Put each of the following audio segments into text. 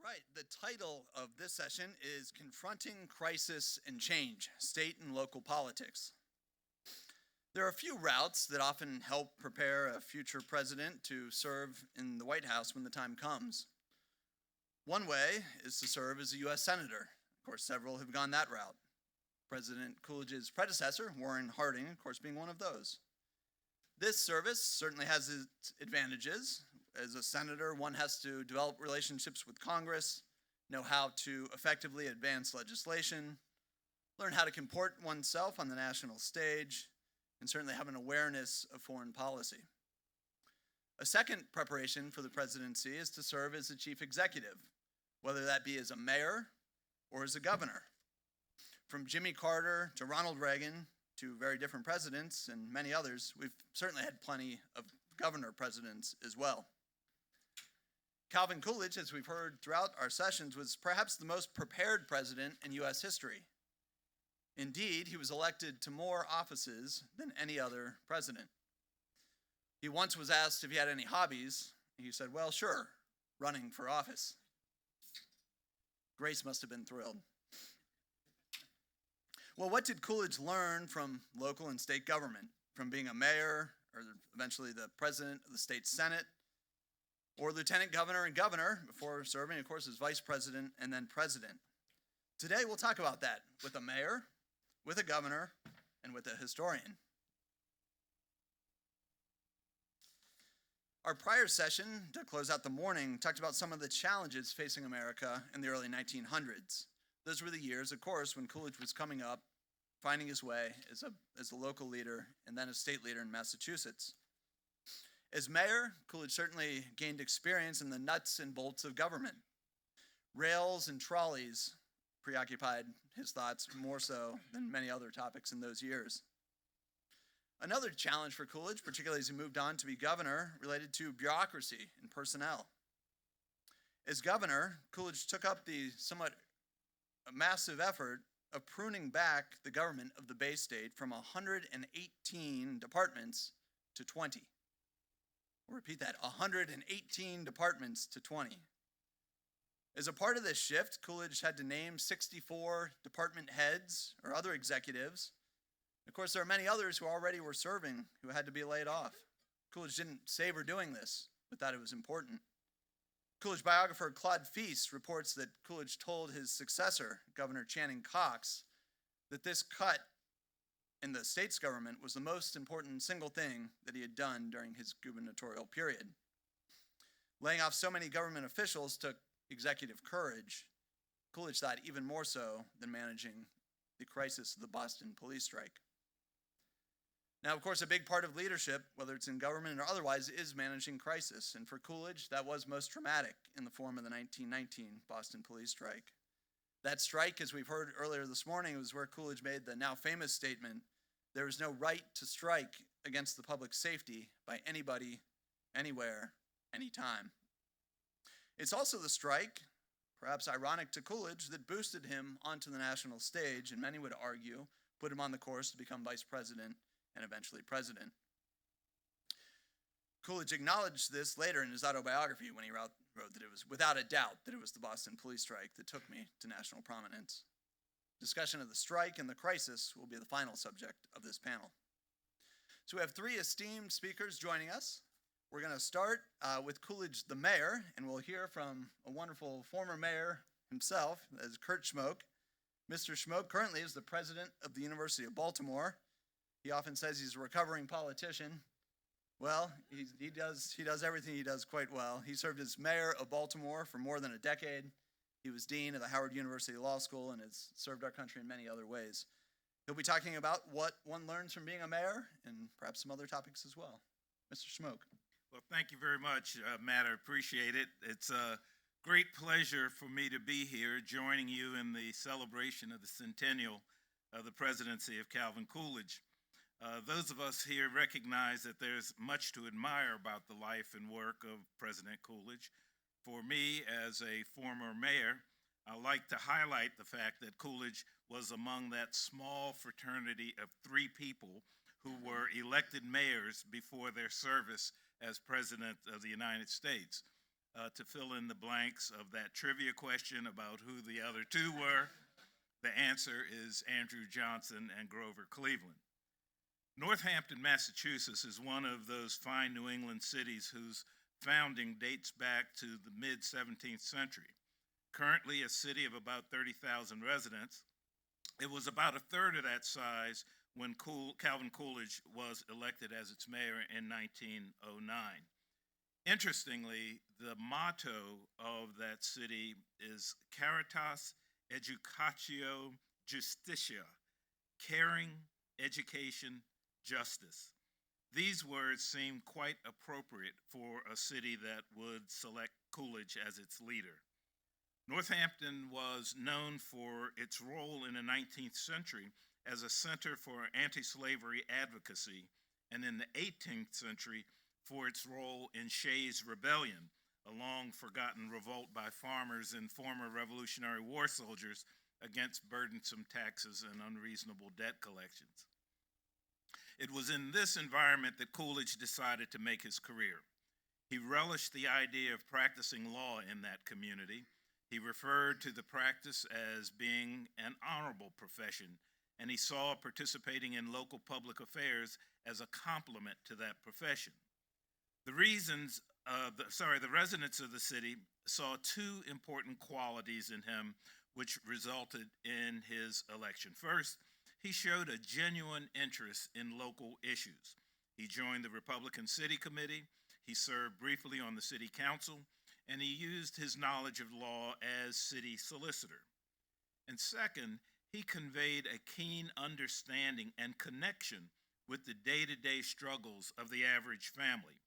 Right. The title of this session is Confronting Crisis and Change, State and Local Politics. There are a few routes that often help prepare a future president to serve in the White House when the time comes. One way is to serve as a U.S. Senator. Of course, several have gone that route. President Coolidge's predecessor, Warren Harding, of course, being one of those. This service certainly has its advantages. As a senator, one has to develop relationships with Congress, know how to effectively advance legislation, learn how to comport oneself on the national stage, and certainly have an awareness of foreign policy. A second preparation for the presidency is to serve as the chief executive, whether that be as a mayor or as a governor. From Jimmy Carter to Ronald Reagan to very different presidents and many others, we've certainly had plenty of governor presidents as well. Calvin Coolidge, as we've heard throughout our sessions, was perhaps the most prepared president in U.S. history. Indeed, he was elected to more offices than any other president. He once was asked if he had any hobbies. He said, well, sure, running for office. Grace must have been thrilled. Well, what did Coolidge learn from local and state government, from being a mayor, or eventually the president of the state senate, or lieutenant governor and governor, before serving, of course, as vice president and then president? Today, we'll talk about that with a mayor, with a governor, and with a historian. Our prior session, to close out the morning, talked about some of the challenges facing America in the early 1900s. Those were the years, of course, when Coolidge was coming up, finding his way as a local leader and then a state leader in Massachusetts. As mayor, Coolidge certainly gained experience in the nuts and bolts of government. Rails and trolleys preoccupied his thoughts more so than many other topics in those years. Another challenge for Coolidge, particularly as he moved on to be governor, related to bureaucracy and personnel. As governor, Coolidge took up the somewhat massive effort of pruning back the government of the Bay State from 118 departments to 20. I'll repeat that, 118 departments to 20. As a part of this shift, Coolidge had to name 64 department heads or other executives. Of course, there are many others who already were serving who had to be laid off. Coolidge didn't savor doing this, but thought it was important. Coolidge biographer Claude Feast reports that Coolidge told his successor, Governor Channing Cox, that this cut in the state's government was the most important single thing that he had done during his gubernatorial period. Laying off so many government officials took executive courage. Coolidge thought even more so than managing the crisis of the Boston police strike. Now, of course, a big part of leadership, whether it's in government or otherwise, is managing crisis. And for Coolidge, that was most traumatic in the form of the 1919 Boston police strike. That strike, as we've heard earlier this morning, was where Coolidge made the now famous statement, "There is no right to strike against the public safety by anybody, anywhere, anytime." It's also the strike, perhaps ironic to Coolidge, that boosted him onto the national stage, and many would argue put him on the course to become vice president and eventually president. Coolidge acknowledged this later in his autobiography when he wrote that it was without a doubt that it was the Boston police strike that took me to national prominence. Discussion of the strike and the crisis will be the final subject of this panel. So we have three esteemed speakers joining us. We're going to start with Coolidge, the mayor, and we'll hear from a wonderful former mayor himself, as Kurt Schmoke. Mr. Schmoke currently is the president of the University of Baltimore. He often says he's a recovering politician. Well, he does everything he does quite well. He served as mayor of Baltimore for more than a decade. He was dean of the Howard University Law School and has served our country in many other ways. He'll be talking about what one learns from being a mayor and perhaps some other topics as well. Mr. Schmoke. Well, thank you very much, Matt. I appreciate it. It's a great pleasure for me to be here joining you in the celebration of the Centennial of the presidency of Calvin Coolidge. Those of us here recognize that there's much to admire about the life and work of President Coolidge. For me, as a former mayor, I like to highlight the fact that Coolidge was among that small fraternity of three people who were elected mayors before their service as President of the United States. to fill in the blanks of that trivia question about who the other two were. The answer is Andrew Johnson and Grover Cleveland. Northampton, Massachusetts is one of those fine New England cities whose founding dates back to the mid 17th century. Currently a city of about 30,000 residents, it was about a third of that size when Calvin Coolidge was elected as its mayor in 1909. Interestingly, the motto of that city is Caritas Educatio Justitia, caring, education, justice. These words seem quite appropriate for a city that would select Coolidge as its leader. Northampton was known for its role in the 19th century as a center for anti-slavery advocacy, and in the 18th century for its role in Shays' Rebellion, a long-forgotten revolt by farmers and former Revolutionary War soldiers against burdensome taxes and unreasonable debt collections. It was in this environment that Coolidge decided to make his career. He relished the idea of practicing law in that community. He referred to the practice as being an honorable profession, and he saw participating in local public affairs as a complement to that profession. The residents of the city saw two important qualities in him which resulted in his election. First, he showed a genuine interest in local issues. He joined the Republican City Committee, he served briefly on the City Council, and he used his knowledge of law as city solicitor. And second, he conveyed a keen understanding and connection with the day-to-day struggles of the average family.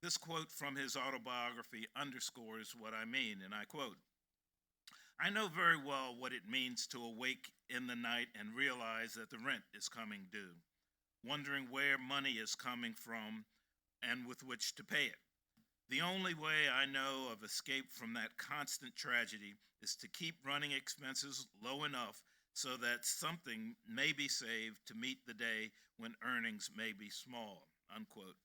This quote from his autobiography underscores what I mean, and I quote, "I know very well what it means to awake in the night and realize that the rent is coming due, wondering where money is coming from and with which to pay it. The only way I know of escape from that constant tragedy is to keep running expenses low enough so that something may be saved to meet the day when earnings may be small," unquote.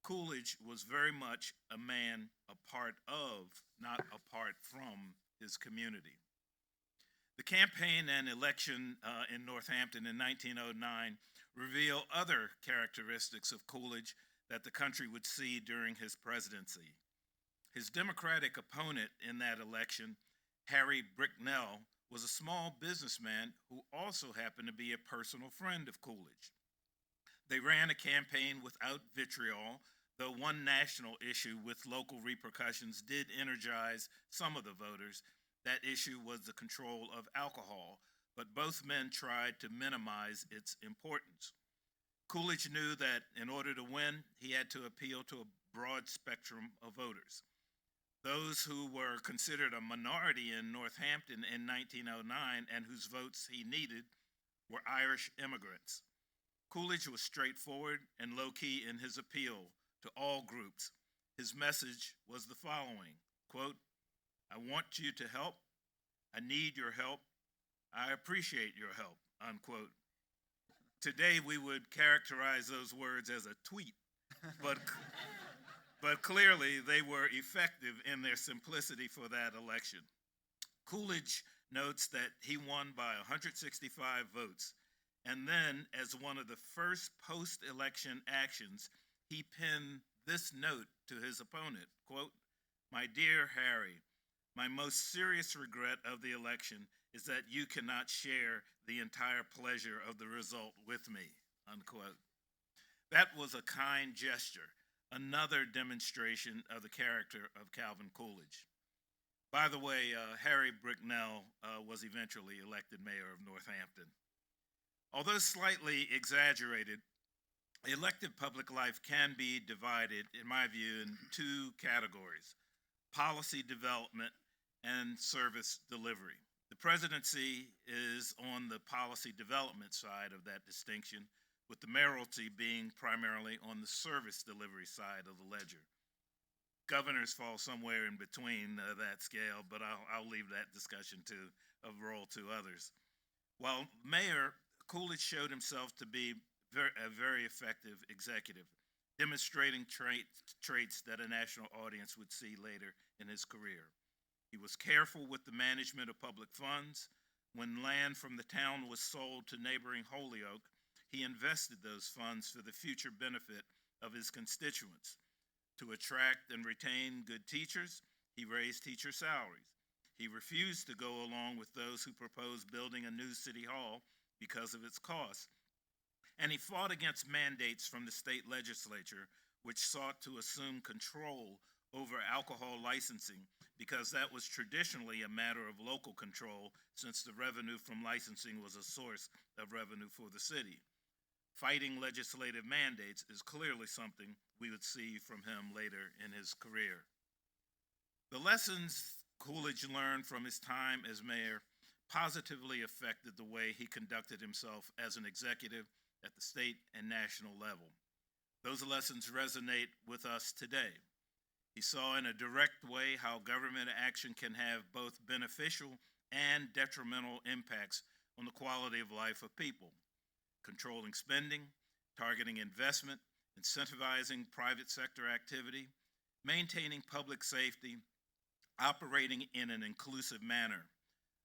Coolidge was very much a man a part of, not apart from, his community. The campaign and election in Northampton in 1909 reveal other characteristics of Coolidge that the country would see during his presidency. His Democratic opponent in that election, Harry Bricknell, was a small businessman who also happened to be a personal friend of Coolidge. They ran a campaign without vitriol, though one national issue with local repercussions did energize some of the voters. That issue was the control of alcohol, but both men tried to minimize its importance. Coolidge knew that in order to win, he had to appeal to a broad spectrum of voters. Those who were considered a minority in Northampton in 1909 and whose votes he needed were Irish immigrants. Coolidge was straightforward and low-key in his appeal to all groups. His message was the following, quote, "I want you to help. I need your help. I appreciate your help," unquote. Today, we would characterize those words as a tweet, but clearly they were effective in their simplicity for that election. Coolidge notes that he won by 165 votes, and then as one of the first post-election actions, he penned this note to his opponent, quote, "My dear Harry, my most serious regret of the election is that you cannot share the entire pleasure of the result with me," unquote. That was a kind gesture, another demonstration of the character of Calvin Coolidge. By the way, Harry Bricknell was eventually elected mayor of Northampton. Although slightly exaggerated, elected public life can be divided, in my view, in two categories: policy development and service delivery. The presidency is on the policy development side of that distinction, with the mayoralty being primarily on the service delivery side of the ledger. Governors fall somewhere in between that scale, but I'll leave that discussion to a role to others. While mayor, Coolidge showed himself to be a very effective executive. demonstrating traits that a national audience would see later in his career. He was careful with the management of public funds. When land from the town was sold to neighboring Holyoke, he invested those funds for the future benefit of his constituents. To attract and retain good teachers, he raised teacher salaries. He refused to go along with those who proposed building a new city hall because of its cost. And he fought against mandates from the state legislature, which sought to assume control over alcohol licensing because that was traditionally a matter of local control, since the revenue from licensing was a source of revenue for the city. Fighting legislative mandates is clearly something we would see from him later in his career. The lessons Coolidge learned from his time as mayor positively affected the way he conducted himself as an executive at the state and national level. Those lessons resonate with us today. He saw in a direct way how government action can have both beneficial and detrimental impacts on the quality of life of people. Controlling spending, targeting investment, incentivizing private sector activity, maintaining public safety, operating in an inclusive manner.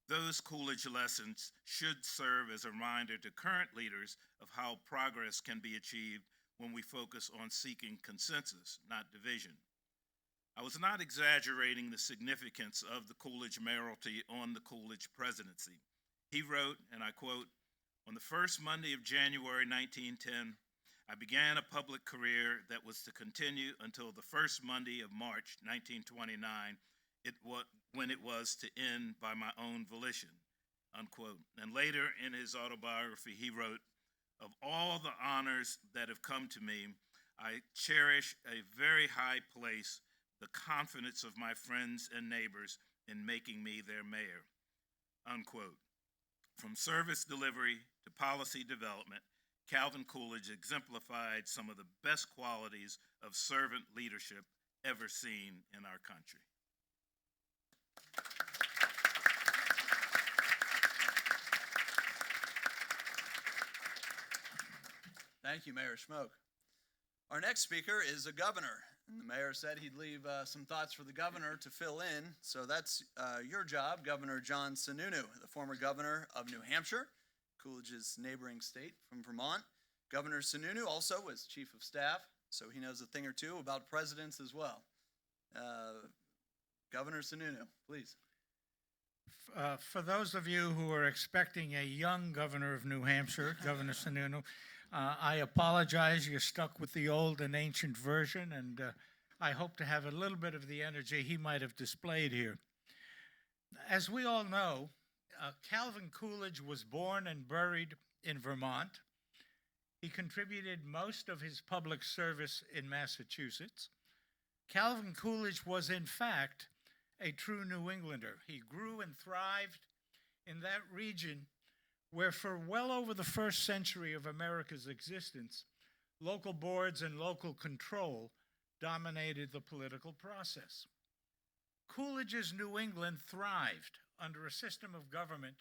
Those Coolidge lessons should serve as a reminder to current leaders of how progress can be achieved when we focus on seeking consensus, not division. I was not exaggerating the significance of the Coolidge mayoralty on the Coolidge presidency. He wrote, and I quote, "On the first Monday of January 1910, I began a public career that was to continue until the first Monday of March 1929, when it was to end by my own volition," unquote. And later in his autobiography, he wrote, "Of all the honors that have come to me, I cherish a very high place the confidence of my friends and neighbors in making me their mayor," unquote. From service delivery to policy development, Calvin Coolidge exemplified some of the best qualities of servant leadership ever seen in our country. Thank you, Mayor Schmoke. Our next speaker is a governor, and the mayor said he'd leave some thoughts for the governor to fill in, so that's your job, Governor John Sununu, the former governor of New Hampshire, Coolidge's neighboring state from Vermont. Governor Sununu also was chief of staff, so he knows a thing or two about presidents as well. Governor Sununu, please. For those of you who are expecting a young governor of New Hampshire, Governor Sununu, I apologize. You're stuck with the old and ancient version, and I hope to have a little bit of the energy he might have displayed here. As we all know, Calvin Coolidge was born and buried in Vermont. He contributed most of his public service in Massachusetts. Calvin Coolidge was, in fact, a true New Englander. He grew and thrived in that region where for well over the first century of America's existence, local boards and local control dominated the political process. Coolidge's New England thrived under a system of government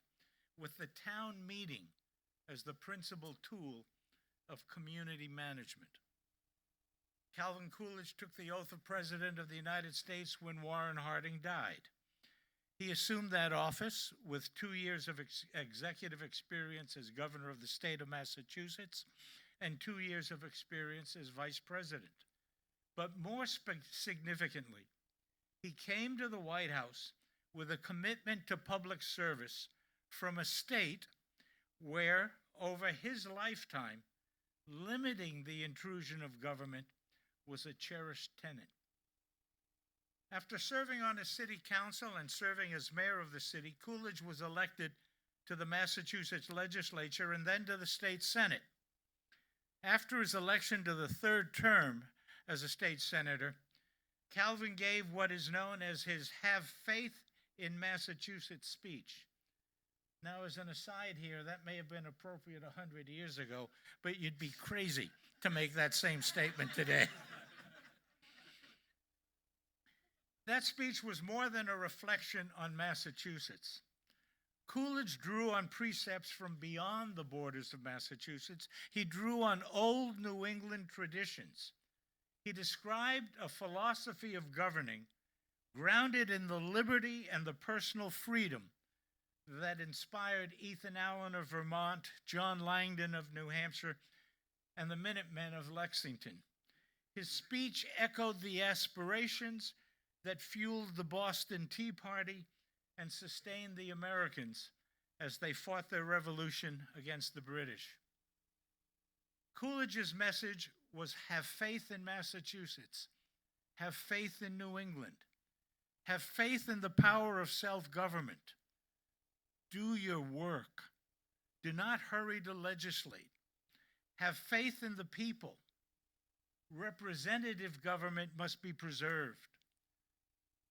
with the town meeting as the principal tool of community management. Calvin Coolidge took the oath of President of the United States when Warren Harding died. He assumed that office with 2 years of executive experience as governor of the state of Massachusetts and 2 years of experience as vice president. But more significantly, he came to the White House with a commitment to public service from a state where, over his lifetime, limiting the intrusion of government was a cherished tenet. After serving on the city council and serving as mayor of the city, Coolidge was elected to the Massachusetts legislature and then to the state senate. After his election to the third term as a state senator, Calvin gave what is known as his "Have Faith in Massachusetts" speech. Now, as an aside here, that may have been appropriate 100 years ago, but you'd be crazy to make that same statement today. That speech was more than a reflection on Massachusetts. Coolidge drew on precepts from beyond the borders of Massachusetts. He drew on old New England traditions He described a philosophy of governing grounded in the liberty and the personal freedom that inspired Ethan Allen of Vermont, John Langdon of New Hampshire, and the Minutemen of Lexington. His speech echoed the aspirations that fueled the Boston Tea Party and sustained the Americans as they fought their revolution against the British. Coolidge's message was have faith in Massachusetts, have faith in New England, have faith in the power of self-government. Do your work. Do not hurry to legislate. Have faith in the people. Representative government must be preserved.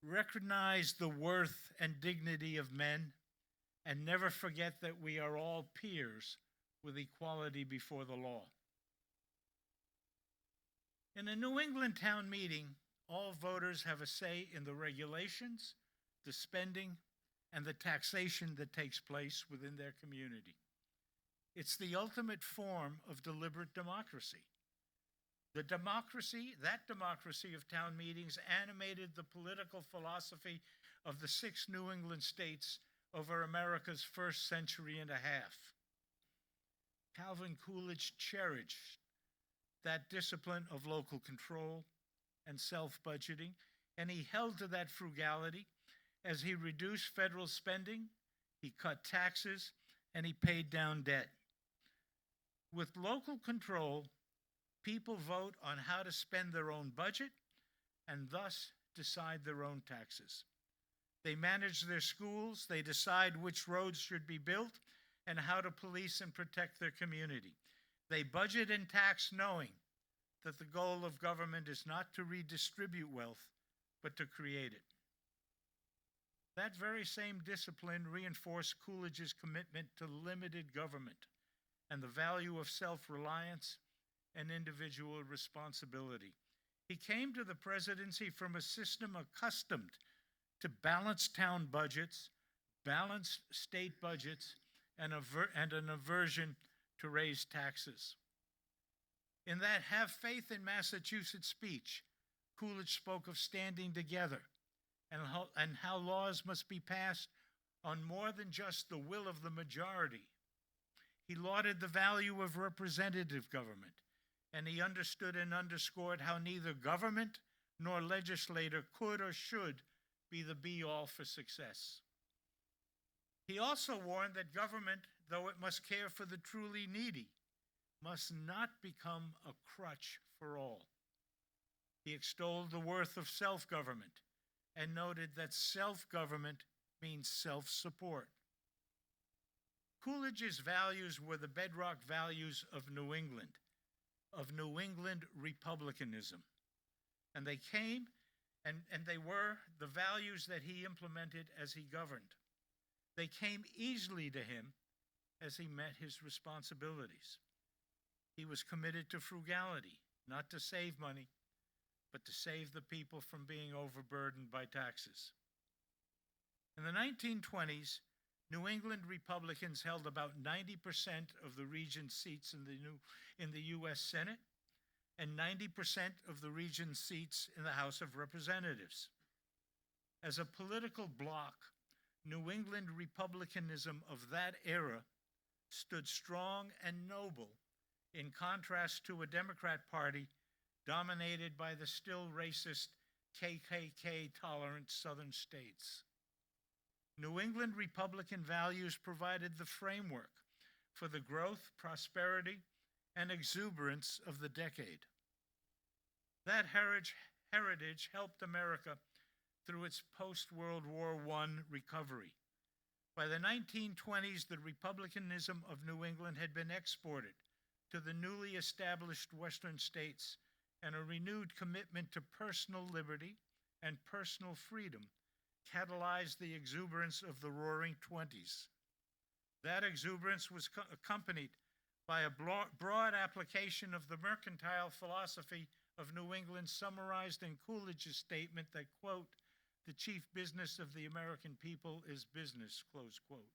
Recognize the worth and dignity of men, and never forget that we are all peers with equality before the law. In a New England town meeting, all voters have a say in the regulations, the spending, and the taxation that takes place within their community. It's the ultimate form of deliberate democracy. That democracy of town meetings animated the political philosophy of the 6 New England states over America's first century and a half. Calvin Coolidge cherished that discipline of local control and self-budgeting, and he held to that frugality as he reduced federal spending, he cut taxes, and he paid down debt. With local control, people vote on how to spend their own budget and thus decide their own taxes. They manage their schools, they decide which roads should be built, and how to police and protect their community. They budget and tax knowing that the goal of government is not to redistribute wealth, but to create it. That very same discipline reinforced Coolidge's commitment to limited government and the value of self-reliance and individual responsibility. He came to the presidency from a system accustomed to balanced town budgets, balanced state budgets, and an aversion to raise taxes. In that Have Faith in Massachusetts speech, Coolidge spoke of standing together and how laws must be passed on more than just the will of the majority. He lauded the value of representative government, and he understood and underscored how neither government nor legislator could or should be the be-all for success. He also warned that government, though it must care for the truly needy, must not become a crutch for all. He extolled the worth of self-government and noted that self-government means self-support. Coolidge's values were the bedrock values of New England republicanism. And they came, and they were the values that he implemented as he governed. They came easily to him as he met his responsibilities. He was committed to frugality, not to save money, but to save the people from being overburdened by taxes. In the 1920s, New England Republicans held about 90% of the region's seats in the U.S. Senate and 90% of the region's seats in the House of Representatives. As a political bloc, New England Republicanism of that era stood strong and noble in contrast to a Democrat Party dominated by the still racist KKK-tolerant southern states. New England Republican values provided the framework for the growth, prosperity, and exuberance of the decade. That heritage helped America through its post-World War I recovery. By the 1920s, the republicanism of New England had been exported to the newly established Western states, and a renewed commitment to personal liberty and personal freedom catalyzed the exuberance of the Roaring Twenties. That exuberance was accompanied by a broad application of the mercantile philosophy of New England summarized in Coolidge's statement that, quote, "The chief business of the American people is business," close quote.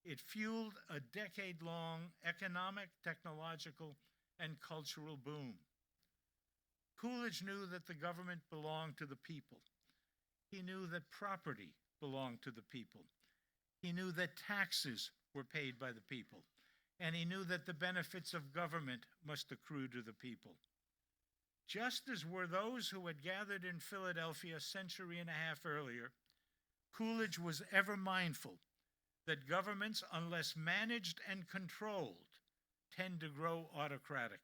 It fueled a decade-long economic, technological, and cultural boom. Coolidge knew that the government belonged to the people. He knew that property belonged to the people. He knew that taxes were paid by the people. And he knew that the benefits of government must accrue to the people. Just as were those who had gathered in Philadelphia a century and a half earlier, Coolidge was ever mindful that governments, unless managed and controlled, tend to grow autocratic.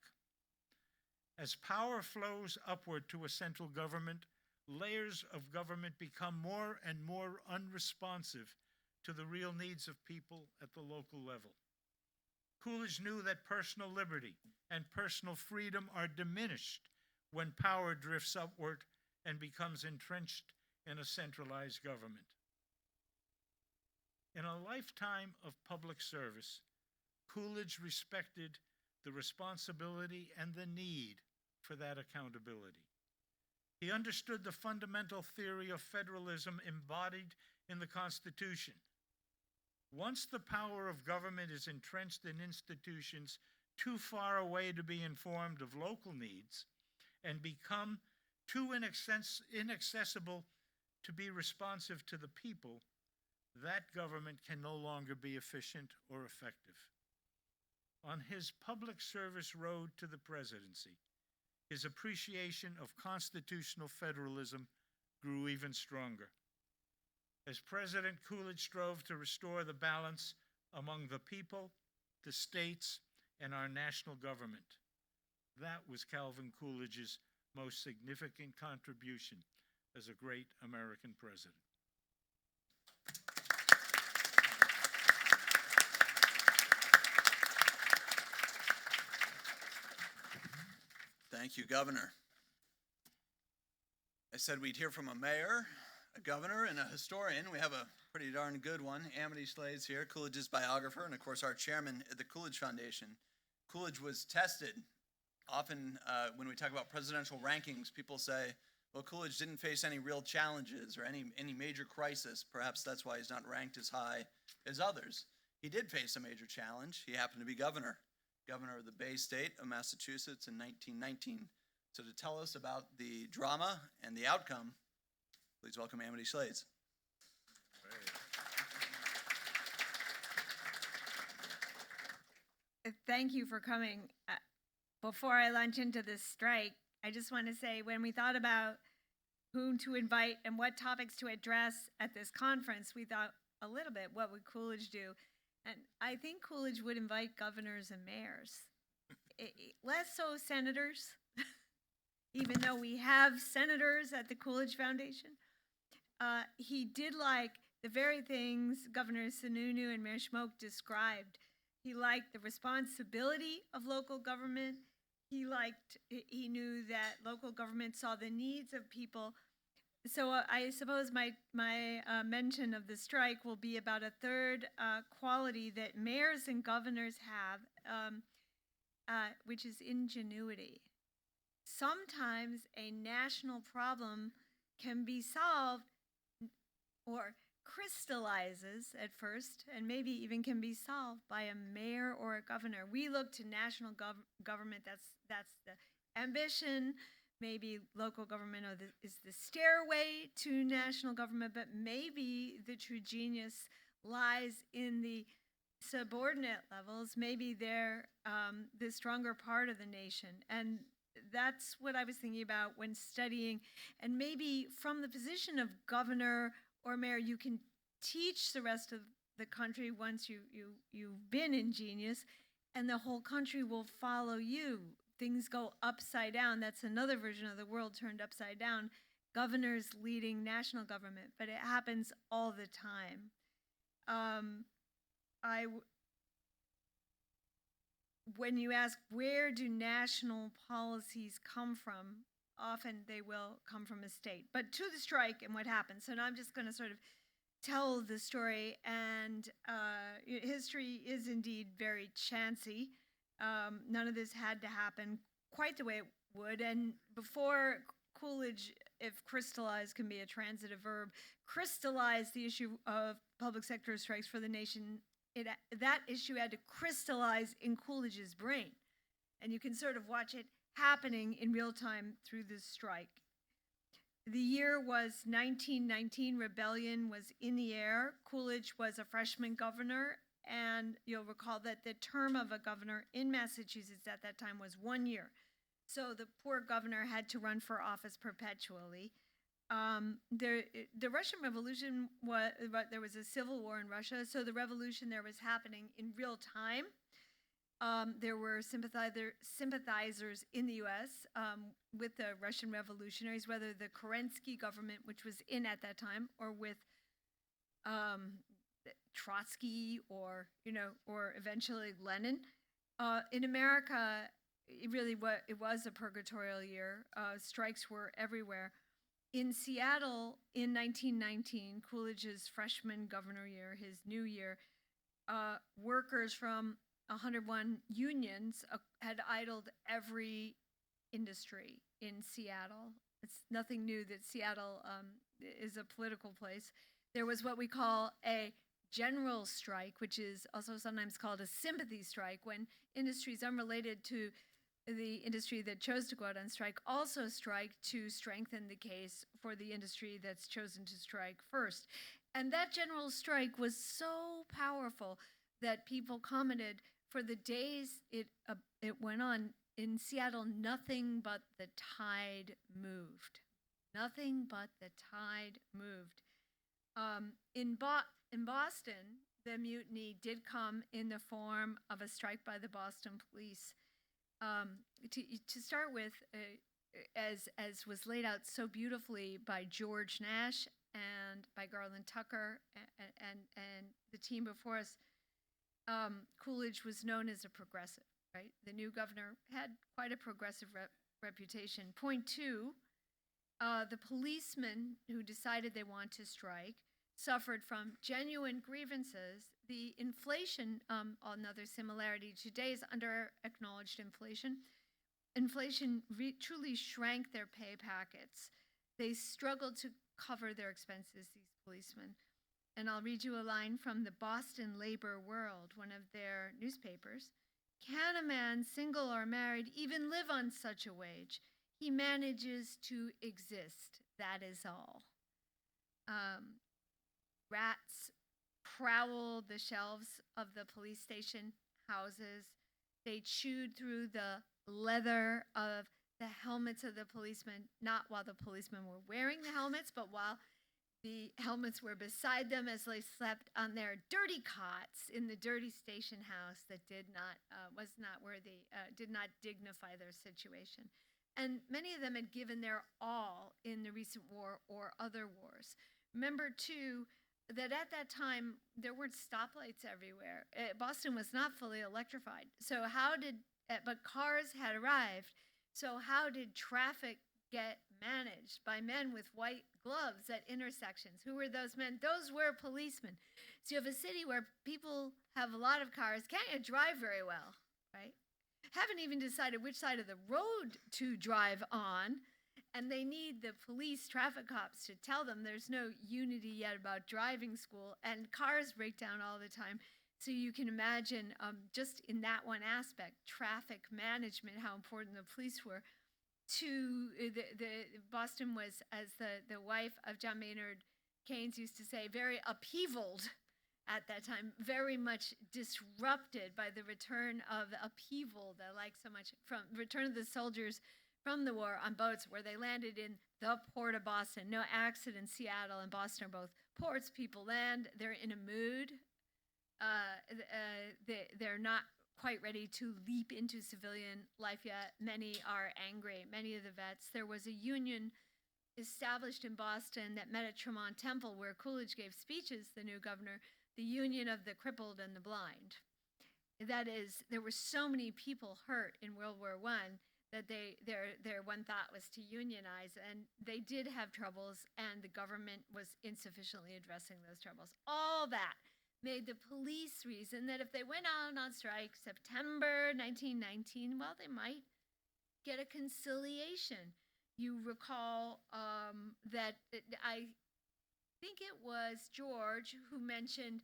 As power flows upward to a central government, layers of government become more and more unresponsive to the real needs of people at the local level. Coolidge knew that personal liberty and personal freedom are diminished when power drifts upward and becomes entrenched in a centralized government. In a lifetime of public service, Coolidge respected the responsibility and the need for that accountability. He understood the fundamental theory of federalism embodied in the Constitution. Once the power of government is entrenched in institutions too far away to be informed of local needs and become too inaccessible to be responsive to the people, that government can no longer be efficient or effective. On his public service road to the presidency, his appreciation of constitutional federalism grew even stronger. As President Coolidge strove to restore the balance among the people, the states, and our national government, that was Calvin Coolidge's most significant contribution as a great American president. Thank you, Governor. I said we'd hear from a mayor, a governor, and a historian. We have a pretty darn good one. Amity Slade's here, Coolidge's biographer, and of course our chairman at the Coolidge Foundation. Coolidge was tested. Often when we talk about presidential rankings, people say, well, Coolidge didn't face any real challenges or any major crisis. Perhaps that's why he's not ranked as high as others. He did face a major challenge. He happened to be governor of the Bay State of Massachusetts in 1919. So to tell us about the drama and the outcome, please welcome Amity Slades. Thank you for coming. Before I launch into this strike, I just want to say when we thought about whom to invite and what topics to address at this conference, we thought a little bit, what would Coolidge do? And I think Coolidge would invite governors and mayors, less so senators, even though we have senators at the Coolidge Foundation. He did like the very things Governor Sununu and Mayor Schmoke described. He liked the responsibility of local government. He knew that local government saw the needs of people. So I suppose my mention of the strike will be about a third quality that mayors and governors have, which is ingenuity. Sometimes a national problem can be solved or crystallizes at first, and maybe even can be solved by a mayor or a governor. We look to national government. That's the ambition. Maybe local government is the stairway to national government, but maybe the true genius lies in the subordinate levels. Maybe they're the stronger part of the nation. And that's what I was thinking about when studying. And maybe from the position of governor or mayor, you can teach the rest of the country once you've been ingenious, and the whole country will follow you. Things go upside down. That's another version of the world turned upside down. Governors leading national government, but it happens all the time. When you ask where do national policies come from, often they will come from a state. But to the strike and what happened. So now I'm just going to sort of tell the story, and history is indeed very chancy. None of this had to happen quite the way it would. And before Coolidge, if crystallize can be a transitive verb, crystallized the issue of public sector strikes for the nation, that issue had to crystallize in Coolidge's brain. And you can sort of watch it happening in real time through this strike. The year was 1919. Rebellion was in the air. Coolidge was a freshman governor, and you'll recall that the term of a governor in Massachusetts at that time was 1 year. So the poor governor had to run for office perpetually. The Russian Revolution there was a civil war in Russia, so the revolution there was happening in real time. There were sympathizers in the U.S. With the Russian revolutionaries, whether the Kerensky government, which was in at that time, or with Trotsky, or eventually Lenin. In America, it was a purgatorial year. Strikes were everywhere. In Seattle, in 1919, Coolidge's freshman governor year, his new year, workers from 101 unions had idled every industry in Seattle. It's nothing new that Seattle is a political place. There was what we call a general strike, which is also sometimes called a sympathy strike, when industries unrelated to the industry that chose to go out on strike also strike to strengthen the case for the industry that's chosen to strike first. And that general strike was so powerful that people commented for the days it went on in Seattle, nothing but the tide moved. Nothing but the tide moved. In Boston, the mutiny did come in the form of a strike by the Boston police. To start with, as was laid out so beautifully by George Nash and by Garland Tucker and the team before us, Coolidge was known as a progressive, right? The new governor had quite a progressive reputation. Point two, the policemen who decided they want to strike suffered from genuine grievances. The inflation, another similarity to today's under-acknowledged inflation. Inflation truly shrank their pay packets. They struggled to cover their expenses, these policemen. And I'll read you a line from the Boston Labor World, one of their newspapers. Can a man, single or married, even live on such a wage? He manages to exist, that is all. Rats prowled the shelves of the police station houses. They chewed through the leather of the helmets of the policemen, not while the policemen were wearing the helmets, but while the helmets were beside them as they slept on their dirty cots in the dirty station house that was not worthy, did not dignify their situation. And many of them had given their all in the recent war or other wars. Remember, too, that at that time, there weren't stoplights everywhere. Boston was not fully electrified. But cars had arrived. So how did traffic get managed? By men with white gloves at intersections. Who were those men? Those were policemen. So you have a city where people have a lot of cars, can't drive very well, right? Haven't even decided which side of the road to drive on, and they need the police traffic cops to tell them there's no unity yet about driving school, and cars break down all the time. So you can imagine just in that one aspect, traffic management, how important the police were. Boston was, as the wife of John Maynard Keynes used to say, very upheavaled at that time, very much disrupted by the return of upheaval that I like so much, from return of the soldiers from the war on boats where they landed in the port of Boston. No accident. Seattle and Boston are both ports. People land. They're in a mood. They're not quite ready to leap into civilian life yet. Many are angry. Many of the vets. There was a union established in Boston that met at Tremont Temple where Coolidge gave speeches, the new governor, the Union of the Crippled and the Blind. That is, there were so many people hurt in World War I that their one thought was to unionize, and they did have troubles, and the government was insufficiently addressing those troubles. All that made the police reason that if they went out on strike September 1919, well, they might get a conciliation. You recall that I think it was George who mentioned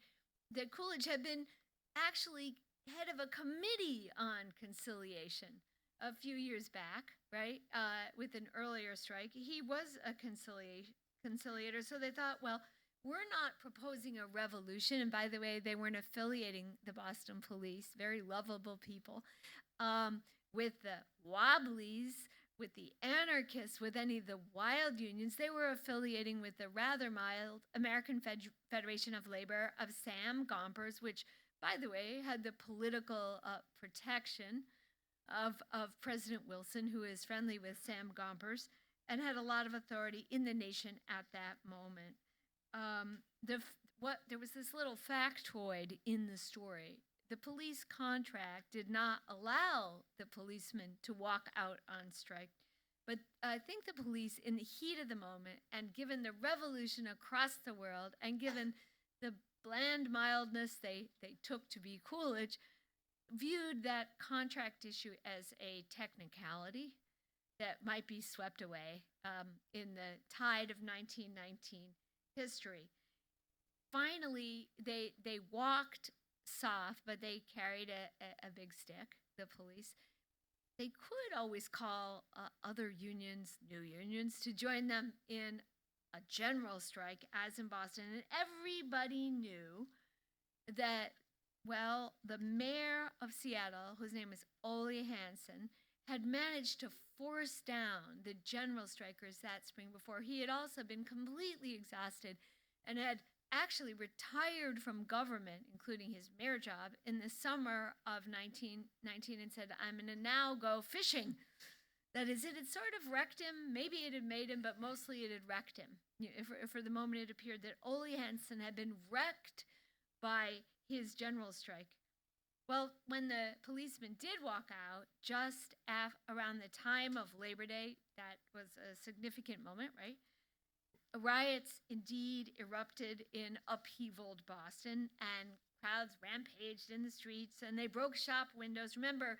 that Coolidge had been actually head of a committee on conciliation. a few years back, right, with an earlier strike. He was a conciliator, so they thought, well, we're not proposing a revolution. And by the way, they weren't affiliating the Boston police, very lovable people, with the Wobblies, with the anarchists, with any of the wild unions. They were affiliating with the rather mild American Federation of Labor of Sam Gompers, which, by the way, had the political protection of President Wilson, who is friendly with Sam Gompers, and had a lot of authority in the nation at that moment. There was this little factoid in the story. The police contract did not allow the policemen to walk out on strike. But I think the police, in the heat of the moment, and given the revolution across the world, and given the bland mildness they took to be Coolidge, viewed that contract issue as a technicality that might be swept away in the tide of 1919 history. Finally, they walked soft, but they carried a big stick, the police. They could always call other unions, new unions, to join them in a general strike, as in Boston. And everybody knew that, well, the mayor of Seattle, whose name is Ole Hansen, had managed to force down the general strikers that spring before. He had also been completely exhausted and had actually retired from government, including his mayor job, in the summer of 1919 and said, I'm going to now go fishing. That is, it had sort of wrecked him. Maybe it had made him, but mostly it had wrecked him. For the moment, it appeared that Ole Hansen had been wrecked by his general strike. Well, when the policemen did walk out, just around the time of Labor Day, that was a significant moment, right? Riots indeed erupted in upheavaled Boston, and crowds rampaged in the streets, and they broke shop windows. Remember,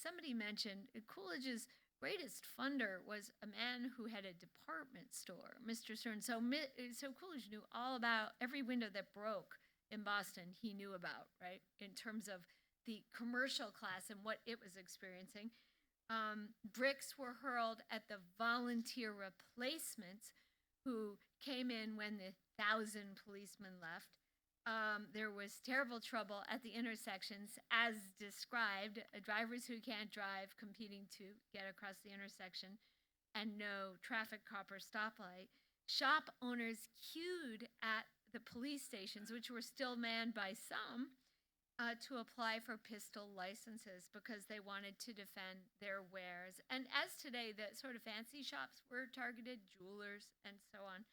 somebody mentioned Coolidge's greatest funder was a man who had a department store, Mr. Stern. So Coolidge knew all about every window that broke in Boston. He knew about, right, in terms of the commercial class and what it was experiencing. Bricks were hurled at the volunteer replacements who came in when the 1,000 policemen left. There was terrible trouble at the intersections, as described, drivers who can't drive competing to get across the intersection, and no traffic cop or stoplight. Shop owners queued at the police stations, which were still manned by some, to apply for pistol licenses because they wanted to defend their wares. And as today, the sort of fancy shops were targeted, jewelers and so on.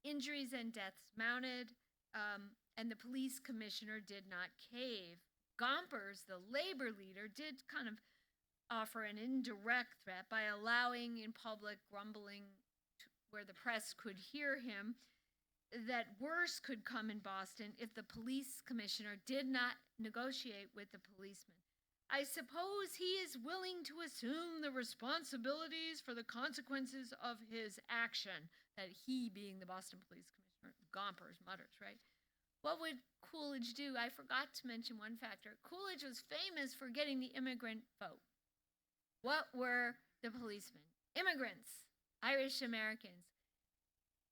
Injuries and deaths mounted, and the police commissioner did not cave. Gompers, the labor leader, did kind of offer an indirect threat by allowing in public grumbling where the press could hear him, that worse could come in Boston if the police commissioner did not negotiate with the policemen. I suppose he is willing to assume the responsibilities for the consequences of his action, that he, being the Boston police commissioner, Gompers mutters, right? What would Coolidge do? I forgot to mention one factor. Coolidge was famous for getting the immigrant vote. What were the policemen? Immigrants, Irish Americans.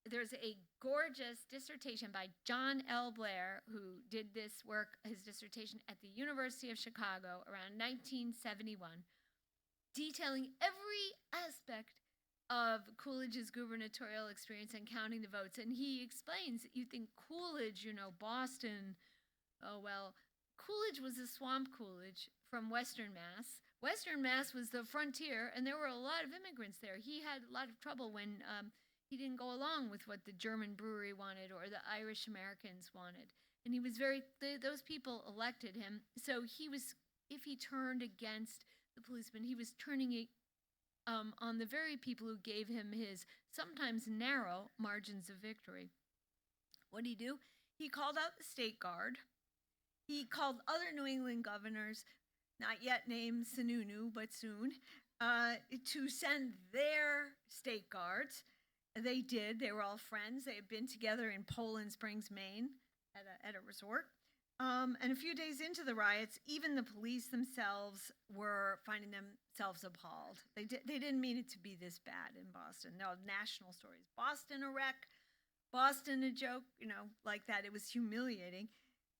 There's a gorgeous dissertation by John L. Blair, who did this work, his dissertation at the University of Chicago around 1971, detailing every aspect of Coolidge's gubernatorial experience and counting the votes. And he explains, you think Coolidge, Boston, oh well, Coolidge was a swamp Coolidge from Western Mass. Western Mass was the frontier, and there were a lot of immigrants there. He had a lot of trouble when he didn't go along with what the German brewery wanted or the Irish Americans wanted. And he was those people elected him. So if he turned against the policemen, he was turning it on the very people who gave him his sometimes narrow margins of victory. What did he do? He called out the state guard. He called other New England governors, not yet named Sununu, but soon, to send their state guards. They did. They were all friends. They had been together in Poland Springs, Maine, at a resort. And a few days into the riots, even the police themselves were finding themselves appalled. They didn't mean it to be this bad in Boston. No, national stories. Boston a wreck, Boston a joke, like that. It was humiliating.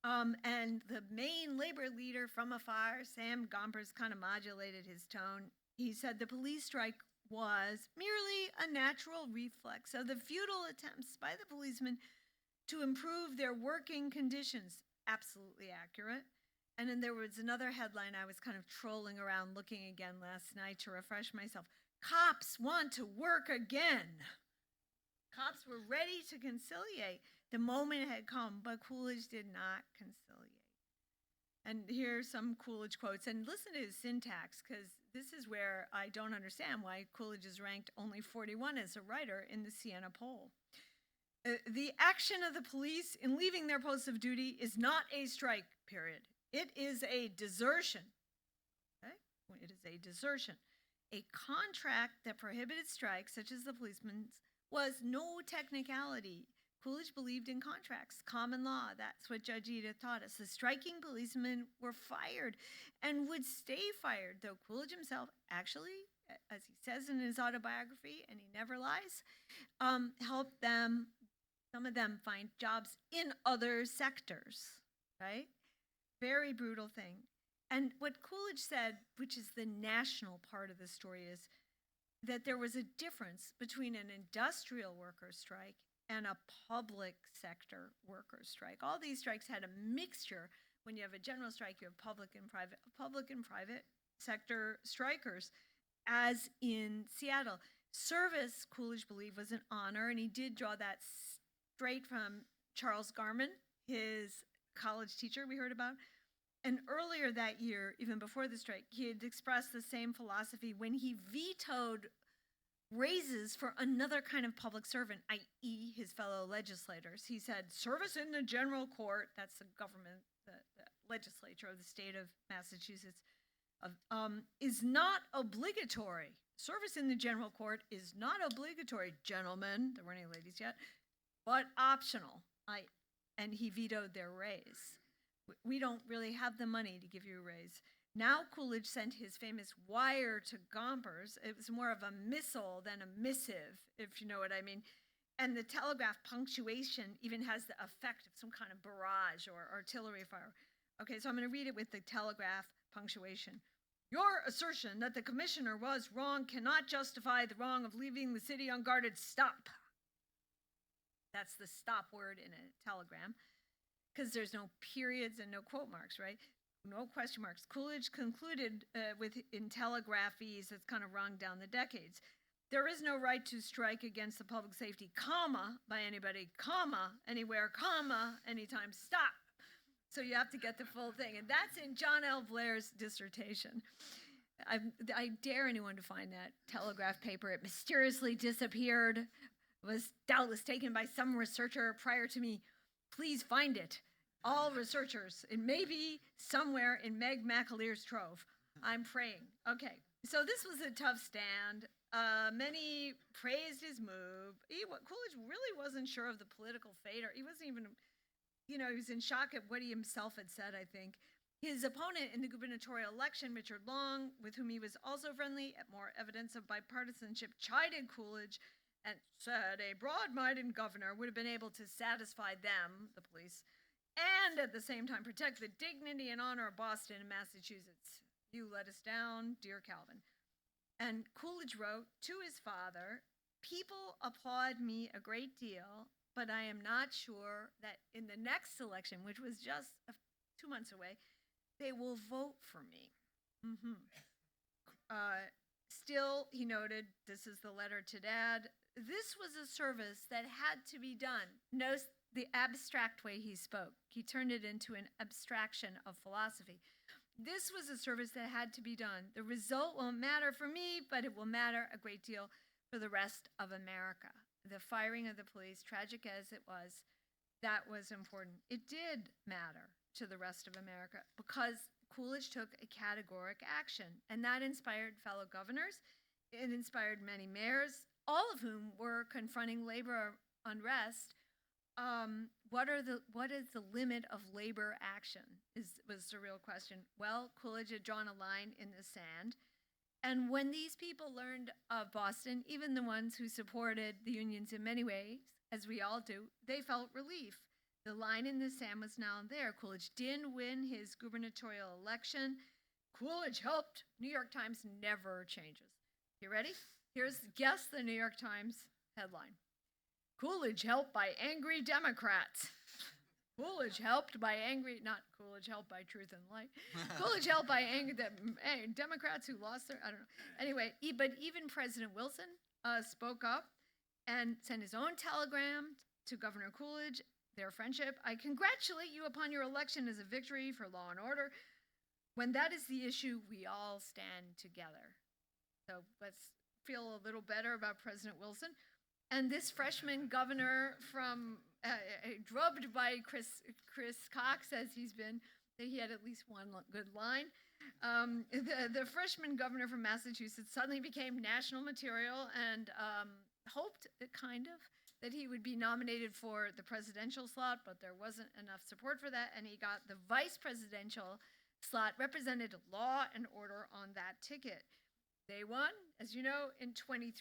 And the main labor leader from afar, Sam Gompers, kind of modulated his tone. He said the police strike was merely a natural reflex of the futile attempts by the policemen to improve their working conditions. Absolutely accurate. And then there was another headline I was kind of trolling around looking again last night to refresh myself. Cops want to work again. Cops were ready to conciliate. The moment had come, but Coolidge did not conciliate. And here's some Coolidge quotes. And listen to his syntax, because this is where I don't understand why Coolidge is ranked only 41 as a writer in the Siena poll. The action of the police in leaving their posts of duty is not a strike, period. It is a desertion. Okay? It is a desertion. A contract that prohibited strikes, such as the policeman's, was no technicality. Coolidge believed in contracts, common law. That's what Judge Edith taught us. The striking policemen were fired and would stay fired, though Coolidge himself actually, as he says in his autobiography, and he never lies, helped them, some of them, find jobs in other sectors, right? Very brutal thing. And what Coolidge said, which is the national part of the story, is that there was a difference between an industrial worker strike and a public sector worker strike. All these strikes had a mixture. When you have a general strike, you have public and private sector strikers, as in Seattle. Service, Coolidge believed, was an honor, and he did draw that straight from Charles Garman, his college teacher we heard about. And earlier that year, even before the strike, he had expressed the same philosophy when he vetoed raises for another kind of public servant, i.e. his fellow legislators. He said, service in the general court, that's the government, the legislature of the state of Massachusetts, is not obligatory. Service in the general court is not obligatory, gentlemen, there weren't any ladies yet, but optional. And he vetoed their raise. We don't really have the money to give you a raise. Now Coolidge sent his famous wire to Gompers. It was more of a missile than a missive, if you know what I mean. And the telegraph punctuation even has the effect of some kind of barrage or artillery fire. Okay, so I'm going to read it with the telegraph punctuation. Your assertion that the commissioner was wrong cannot justify the wrong of leaving the city unguarded. Stop. That's the stop word in a telegram, because there's no periods and no quote marks, right? No question marks. Coolidge concluded in telegraphies that's kind of rung down the decades. There is no right to strike against the public safety, comma, by anybody, comma, anywhere, comma, anytime, stop. So you have to get the full thing. And that's in John L. Blair's dissertation. I dare anyone to find that telegraph paper. It mysteriously disappeared, was doubtless taken by some researcher prior to me. Please find it. All researchers. It may be somewhere in Meg McAleer's trove. I'm praying. Okay. So this was a tough stand. Many praised his move. Coolidge really wasn't sure of the political fate, or he wasn't even, he was in shock at what he himself had said, I think. His opponent in the gubernatorial election, Richard Long, with whom he was also friendly, at more evidence of bipartisanship, chided Coolidge and said a broad-minded governor would have been able to satisfy them, the police, and at the same time protect the dignity and honor of Boston and Massachusetts. You let us down, dear Calvin. And Coolidge wrote to his father, people applaud me a great deal, but I am not sure that in the next election, which was just 2 months away, they will vote for me. Still, he noted, this is the letter to Dad, this was a service that had to be done. Notice the abstract way he spoke. He turned it into an abstraction of philosophy. This was a service that had to be done. The result won't matter for me, but it will matter a great deal for the rest of America. The firing of the police, tragic as it was, that was important. It did matter to the rest of America because Coolidge took a categoric action, and that inspired fellow governors. It inspired many mayors, all of whom were confronting labor unrest what is the limit of labor action was the real question. Well, Coolidge had drawn a line in the sand. And when these people learned of Boston, even the ones who supported the unions in many ways, as we all do, they felt relief. The line in the sand was now there. Coolidge didn't win his gubernatorial election. Coolidge helped. New York Times never changes. You ready? Guess the New York Times headline. Coolidge helped by angry Democrats. Coolidge helped by angry, not Coolidge helped by Truth and Light. Coolidge helped by angry Democrats who lost their, I don't know. Anyway, but even President Wilson spoke up and sent his own telegram to Governor Coolidge, their friendship. I congratulate you upon your election as a victory for law and order. When that is the issue, we all stand together. So let's feel a little better about President Wilson. And this freshman governor from, drubbed by Chris Cox, as he's been, he had at least one good line. The freshman governor from Massachusetts suddenly became national material and hoped, kind of, that he would be nominated for the presidential slot, but there wasn't enough support for that, and he got the vice presidential slot, represented law and order on that ticket. They won. As you know, in 23,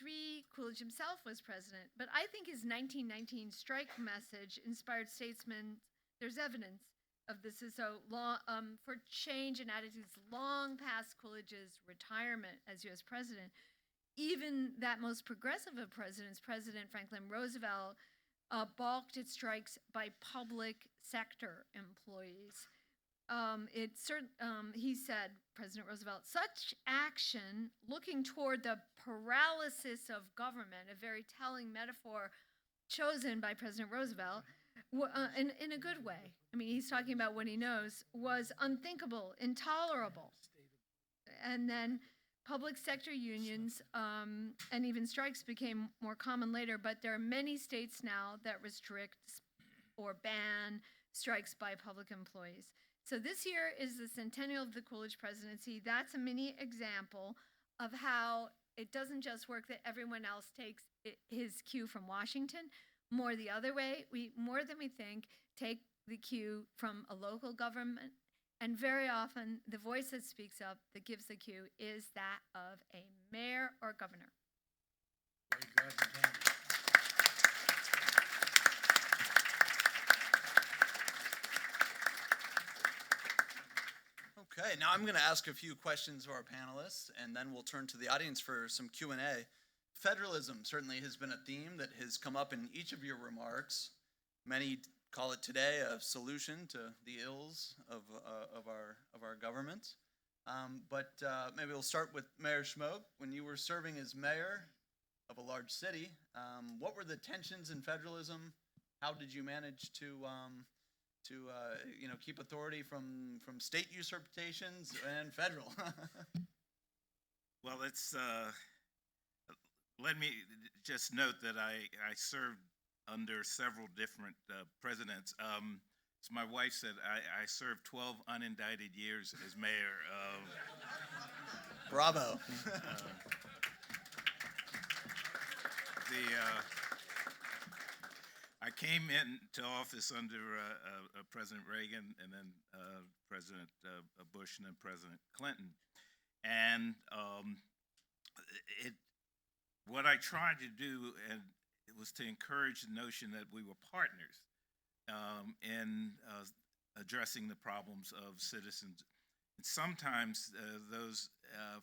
Coolidge himself was president. But I think his 1919 strike message inspired statesmen. There's evidence of this. So for change in attitudes long past Coolidge's retirement as U.S. president, even that most progressive of presidents, President Franklin Roosevelt, balked at strikes by public sector employees. He said, President Roosevelt, such action, looking toward the paralysis of government, a very telling metaphor chosen by President Roosevelt, in a good way. I mean, he's talking about what he knows, was unthinkable, intolerable. And then public sector unions and even strikes became more common later, but there are many states now that restrict or ban strikes by public employees. So this year is the centennial of the Coolidge presidency. That's a mini example of how it doesn't just work that everyone else takes his cue from Washington. More the other way, we, more than we think, take the cue from a local government. And very often, the voice that speaks up, that gives the cue, is that of a mayor or governor. Very good. Again. Okay, now I'm going to ask a few questions of our panelists, and then we'll turn to the audience for some Q&A. Federalism certainly has been a theme that has come up in each of your remarks. Many call it today a solution to the ills of our government. But maybe we'll start with Mayor Schmoke. When you were serving as mayor of a large city, what were the tensions in federalism? How did you manage to keep authority from state usurpations and federal? Well, it's let me just note that I served under several different presidents. As my wife said, I served 12 unindicted years as mayor of. Bravo. I came into office under President Reagan, and then President Bush, and then President Clinton. And what I tried to do, and it was to encourage the notion that we were partners in addressing the problems of citizens. And sometimes those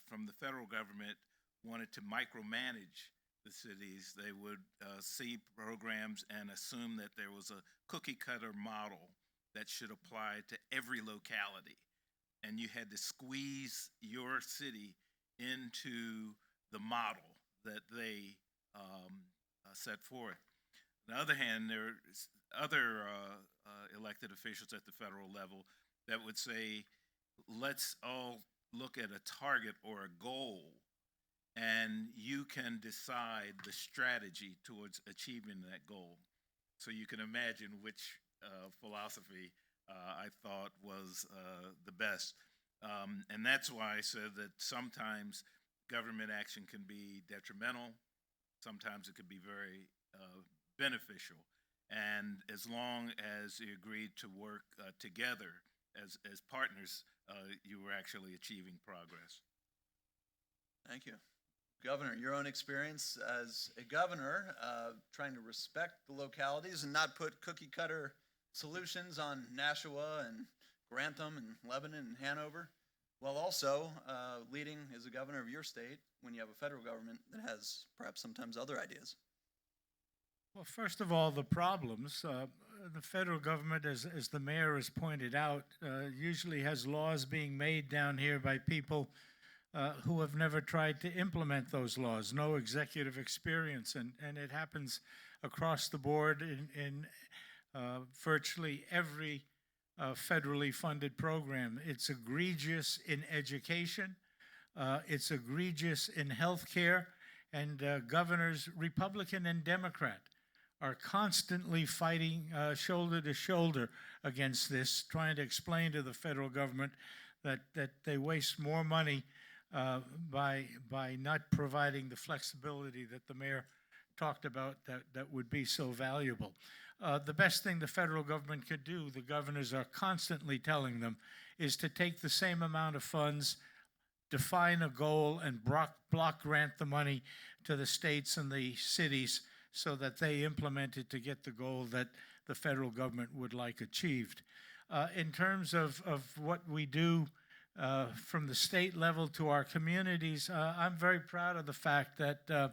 from the federal government wanted to micromanage the cities. They would see programs and assume that there was a cookie cutter model that should apply to every locality. And you had to squeeze your city into the model that they set forth. On the other hand, there are other elected officials at the federal level that would say, let's all look at a target or a goal, and you can decide the strategy towards achieving that goal. So you can imagine which philosophy I thought was the best. And that's why I said that sometimes government action can be detrimental, sometimes it could be very beneficial. and as long as you agreed to work together as partners, you were actually achieving progress. Thank you. Governor, your own experience as a governor, trying to respect the localities and not put cookie cutter solutions on Nashua and Grantham and Lebanon and Hanover, while also leading as a governor of your state when you have a federal government that has perhaps sometimes other ideas. Well, first of all, the problems. The federal government, as the mayor has pointed out, usually has laws being made down here by people who have never tried to implement those laws, no executive experience. And it happens across the board in virtually every federally funded program. It's egregious in education. It's egregious in health care. And governors, Republican and Democrat, are constantly fighting shoulder to shoulder against this, trying to explain to the federal government that they waste more money by not providing the flexibility that the mayor talked about that would be so valuable. The best thing the federal government could do, the governors are constantly telling them, is to take the same amount of funds, define a goal, and block grant the money to the states and the cities so that they implement it to get the goal that the federal government would like achieved. In terms of what we do from the state level to our communities, I'm very proud of the fact that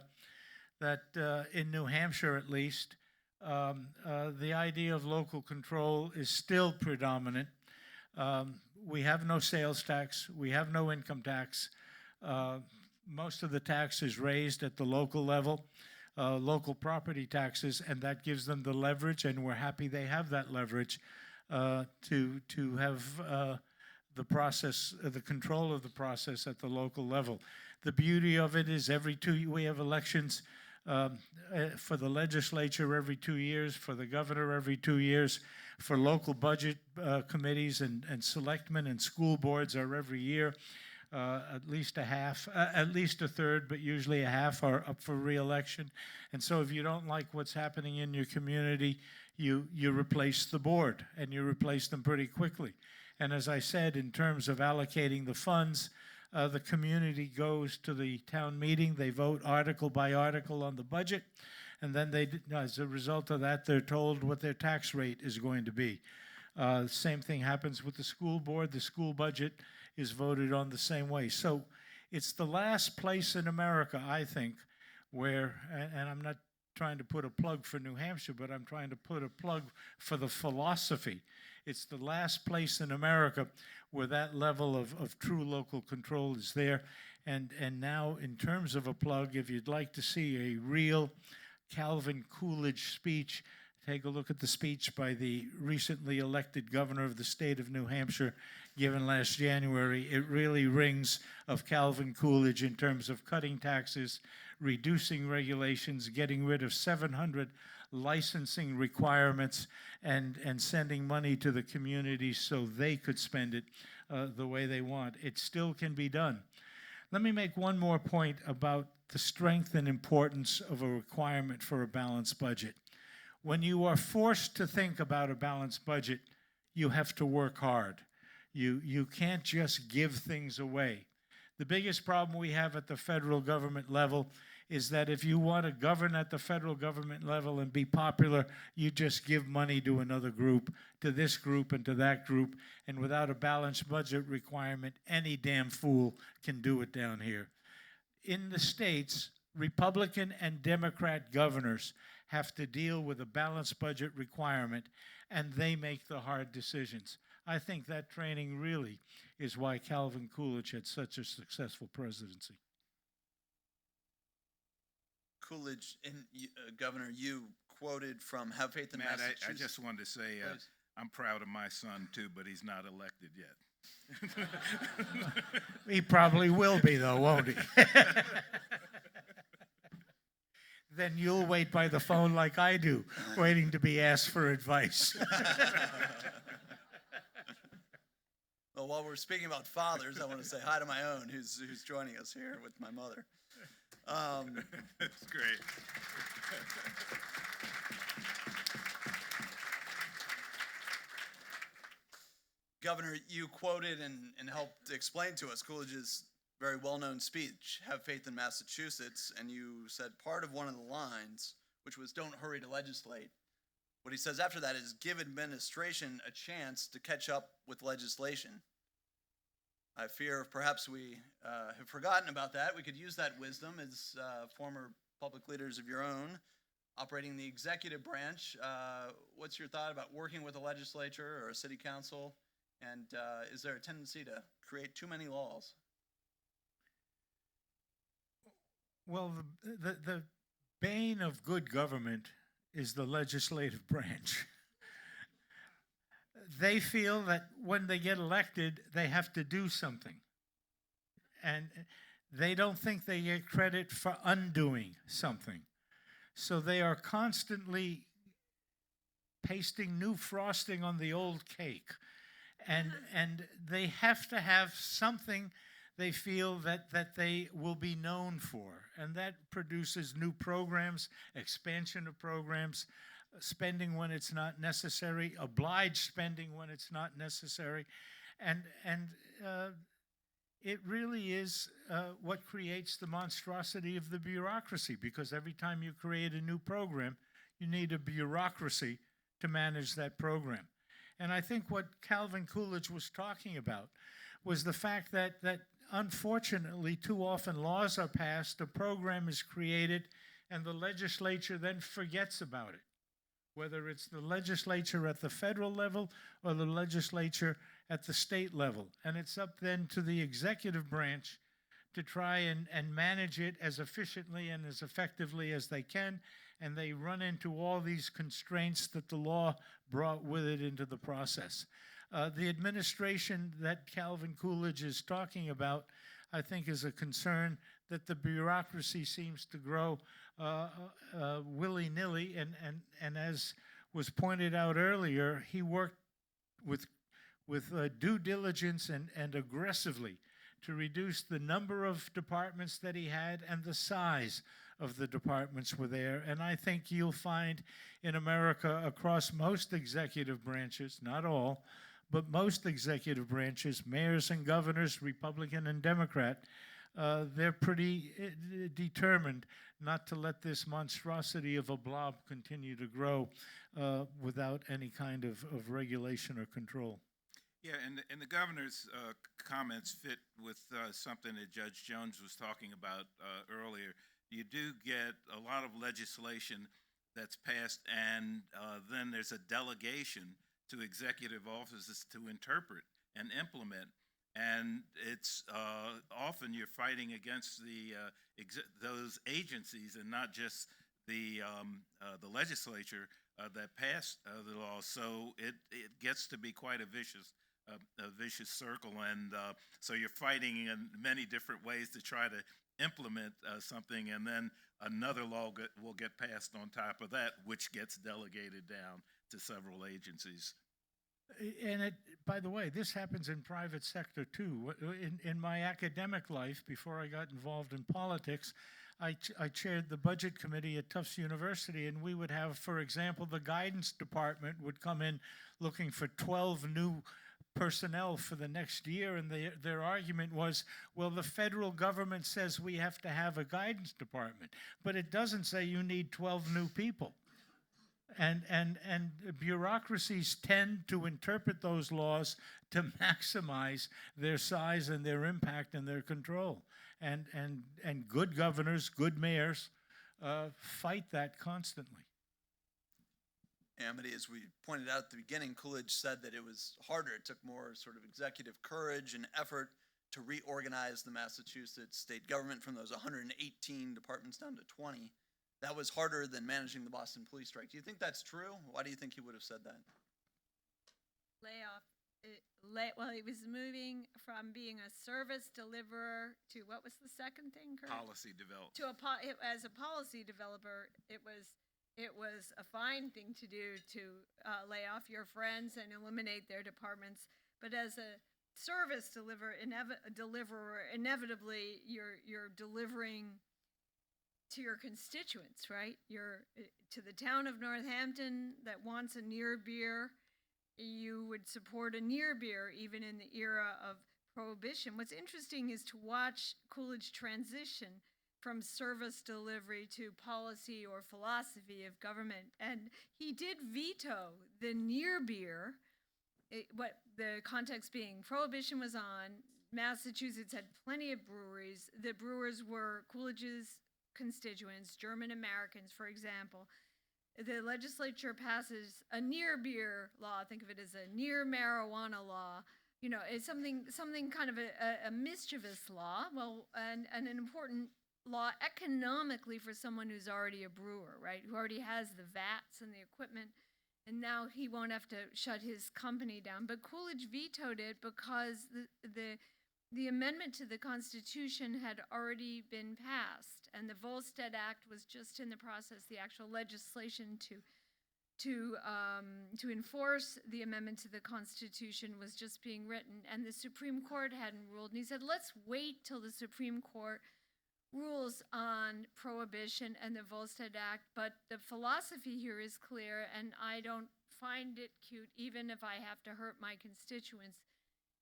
in New Hampshire at least, the idea of local control is still predominant. We have no sales tax. We have no income tax. Most of the tax is raised at the local level. Local property taxes, and that gives them the leverage, and we're happy they have that leverage to have the process, the control of the process at the local level. The beauty of it is we have elections for the legislature every 2 years, for the governor every 2 years, for local budget committees and selectmen and school boards are every year. At least a third, but usually a half are up for re-election. And so if you don't like what's happening in your community, you replace the board, and you replace them pretty quickly. And as I said, in terms of allocating the funds, the community goes to the town meeting, they vote article by article on the budget, and then as a result of that, they're told what their tax rate is going to be. Same thing happens with the school board. The school budget is voted on the same way. So it's the last place in America, I think, where, and I'm not trying to put a plug for New Hampshire, but I'm trying to put a plug for the philosophy. It's the last place in America where that level of true local control is there. And now, in terms of a plug, if you'd like to see a real Calvin Coolidge speech, take a look at the speech by the recently elected governor of the state of New Hampshire given last January. It really rings of Calvin Coolidge in terms of cutting taxes, reducing regulations, getting rid of 700 licensing requirements, and sending money to the communities so they could spend it the way they want. It still can be done. Let me make one more point about the strength and importance of a requirement for a balanced budget. When you are forced to think about a balanced budget, you have to work hard. You can't just give things away. The biggest problem we have at the federal government level is that if you want to govern at the federal government level and be popular, you just give money to another group, to this group and to that group, and without a balanced budget requirement, any damn fool can do it down here. In the states, Republican and Democrat governors have to deal with a balanced budget requirement, and they make the hard decisions. I think that training really is why Calvin Coolidge had such a successful presidency. Coolidge, Governor, you quoted from Have Faith in Matt, Massachusetts. I just wanted to say I'm proud of my son, too, but he's not elected yet. He probably will be, though, won't he? Then you'll wait by the phone like I do, waiting to be asked for advice. Well, while we're speaking about fathers, I want to say hi to my own, who's joining us here with my mother. That's great. Governor, you quoted and helped explain to us Coolidge's very well-known speech, "Have faith in Massachusetts," and you said part of one of the lines, which was "Don't hurry to legislate." What he says after that is give administration a chance to catch up with legislation. I fear perhaps we have forgotten about that. We could use that wisdom as former public leaders of your own, operating the executive branch. What's your thought about working with a legislature or a city council? And is there a tendency to create too many laws? Well, the bane of good government is the legislative branch. They feel that when they get elected, they have to do something. And they don't think they get credit for undoing something. So they are constantly pasting new frosting on the old cake. And they have to have something they feel that they will be known for. And that produces new programs, expansion of programs, spending when it's not necessary, obliged spending when it's not necessary. And it really is what creates the monstrosity of the bureaucracy, because every time you create a new program, you need a bureaucracy to manage that program. And I think what Calvin Coolidge was talking about was the fact that unfortunately too often laws are passed, a program is created, and the legislature then forgets about it, whether it's the legislature at the federal level or the legislature at the state level. And it's up then to the executive branch to try and manage it as efficiently and as effectively as they can, and they run into all these constraints that the law brought with it into the process. The administration that Calvin Coolidge is talking about, I think, is a concern that the bureaucracy seems to grow willy-nilly, and as was pointed out earlier, he worked with due diligence and aggressively to reduce the number of departments that he had and the size of the departments were there. And I think you'll find in America across most executive branches, not all, but most executive branches, mayors and governors, Republican and Democrat, they're pretty determined not to let this monstrosity of a blob continue to grow without any kind of regulation or control. Yeah, and the governor's comments fit with something that Judge Jones was talking about earlier. You do get a lot of legislation that's passed, and then there's a delegation to executive offices to interpret and implement. And it's often you're fighting against those agencies and not just the legislature that passed the law. So it gets to be quite a vicious circle, and so you're fighting in many different ways to try to implement something, and then another law will get passed on top of that, which gets delegated down to several agencies. And by the way, this happens in private sector too. In my academic life, before I got involved in politics, I chaired the budget committee at Tufts University, and we would have, for example, the guidance department would come in looking for 12 new personnel for the next year, and their argument was, well, the federal government says we have to have a guidance department, but it doesn't say you need 12 new people. And bureaucracies tend to interpret those laws to maximize their size and their impact and their control. And good governors, good mayors fight that constantly. Amity, as we pointed out at the beginning, Coolidge said that it was harder. It took more sort of executive courage and effort to reorganize the Massachusetts state government from those 118 departments down to 20. That was harder than managing the Boston police strike. Do you think that's true? Why do you think he would have said that? Well, he was moving from being a service deliverer to, what was the second thing, Kurt? Policy development. As a policy developer, it was a fine thing to do to lay off your friends and eliminate their departments. But as a service deliverer, inevitably you're delivering to your constituents, right? You're to the town of Northampton that wants a near beer, you would support a near beer even in the era of prohibition. What's interesting is to watch Coolidge transition from service delivery to policy or philosophy of government. And he did veto the near beer, what the context being prohibition was on. Massachusetts had plenty of breweries. The brewers were Coolidge's constituents, German Americans, for example. The legislature passes a near beer law. Think of it as a near marijuana law. You know, it's something kind of a mischievous law. Well, and an important law economically for someone who's already a brewer, right? Who already has the vats and the equipment, and now he won't have to shut his company down. But Coolidge vetoed it because the amendment to the Constitution had already been passed, and the Volstead Act was just in the process, the actual legislation to enforce the amendment to the Constitution was just being written, and the Supreme Court hadn't ruled. And he said, let's wait till the Supreme Court rules on prohibition and the Volstead Act, but the philosophy here is clear, and I don't find it cute, even if I have to hurt my constituents,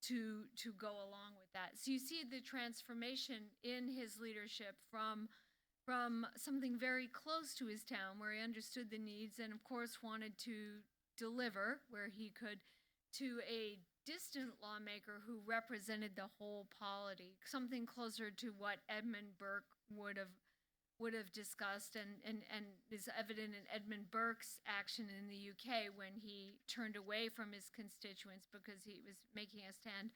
to go along with that. So you see the transformation in his leadership from something very close to his town, where he understood the needs and of course wanted to deliver where he could, to a distant lawmaker who represented the whole polity, something closer to what Edmund Burke would have discussed, and is evident in Edmund Burke's action in the UK when he turned away from his constituents because he was making a stand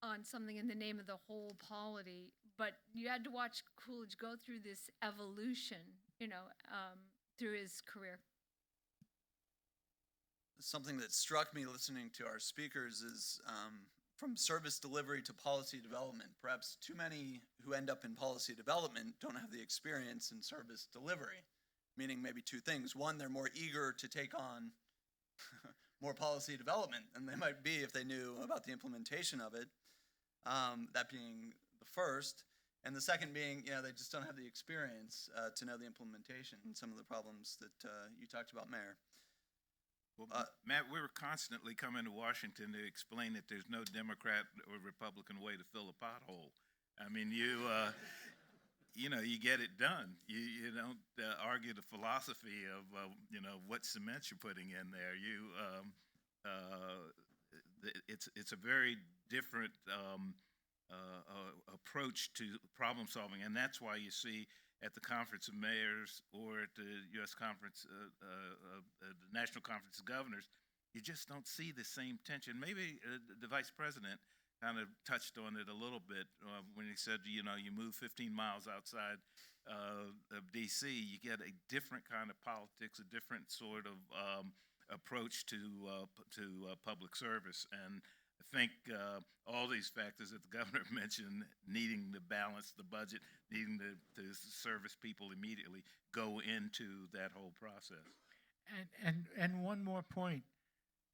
on something in the name of the whole polity. But you had to watch Coolidge go through this evolution, through his career. Something that struck me listening to our speakers is from service delivery to policy development. Perhaps too many who end up in policy development don't have the experience in service delivery, meaning maybe two things. One, they're more eager to take on more policy development than they might be if they knew about the implementation of it, that being the first. And the second being, they just don't have the experience to know the implementation and some of the problems that you talked about, Mayor. Well, Matt, we were constantly coming to Washington to explain that there's no Democrat or Republican way to fill a pothole. I mean, you get it done. You don't argue the philosophy of, what cement you're putting in there. It's a very different approach to problem solving, and that's why you see at the Conference of Mayors or at the U.S. Conference, the National Conference of Governors, you just don't see the same tension. Maybe the Vice President kind of touched on it a little bit when he said, you move 15 miles outside of D.C., you get a different kind of politics, a different sort of approach to public service. And I think all these factors that the governor mentioned, needing to balance the budget, needing to service people immediately, go into that whole process. And one more point.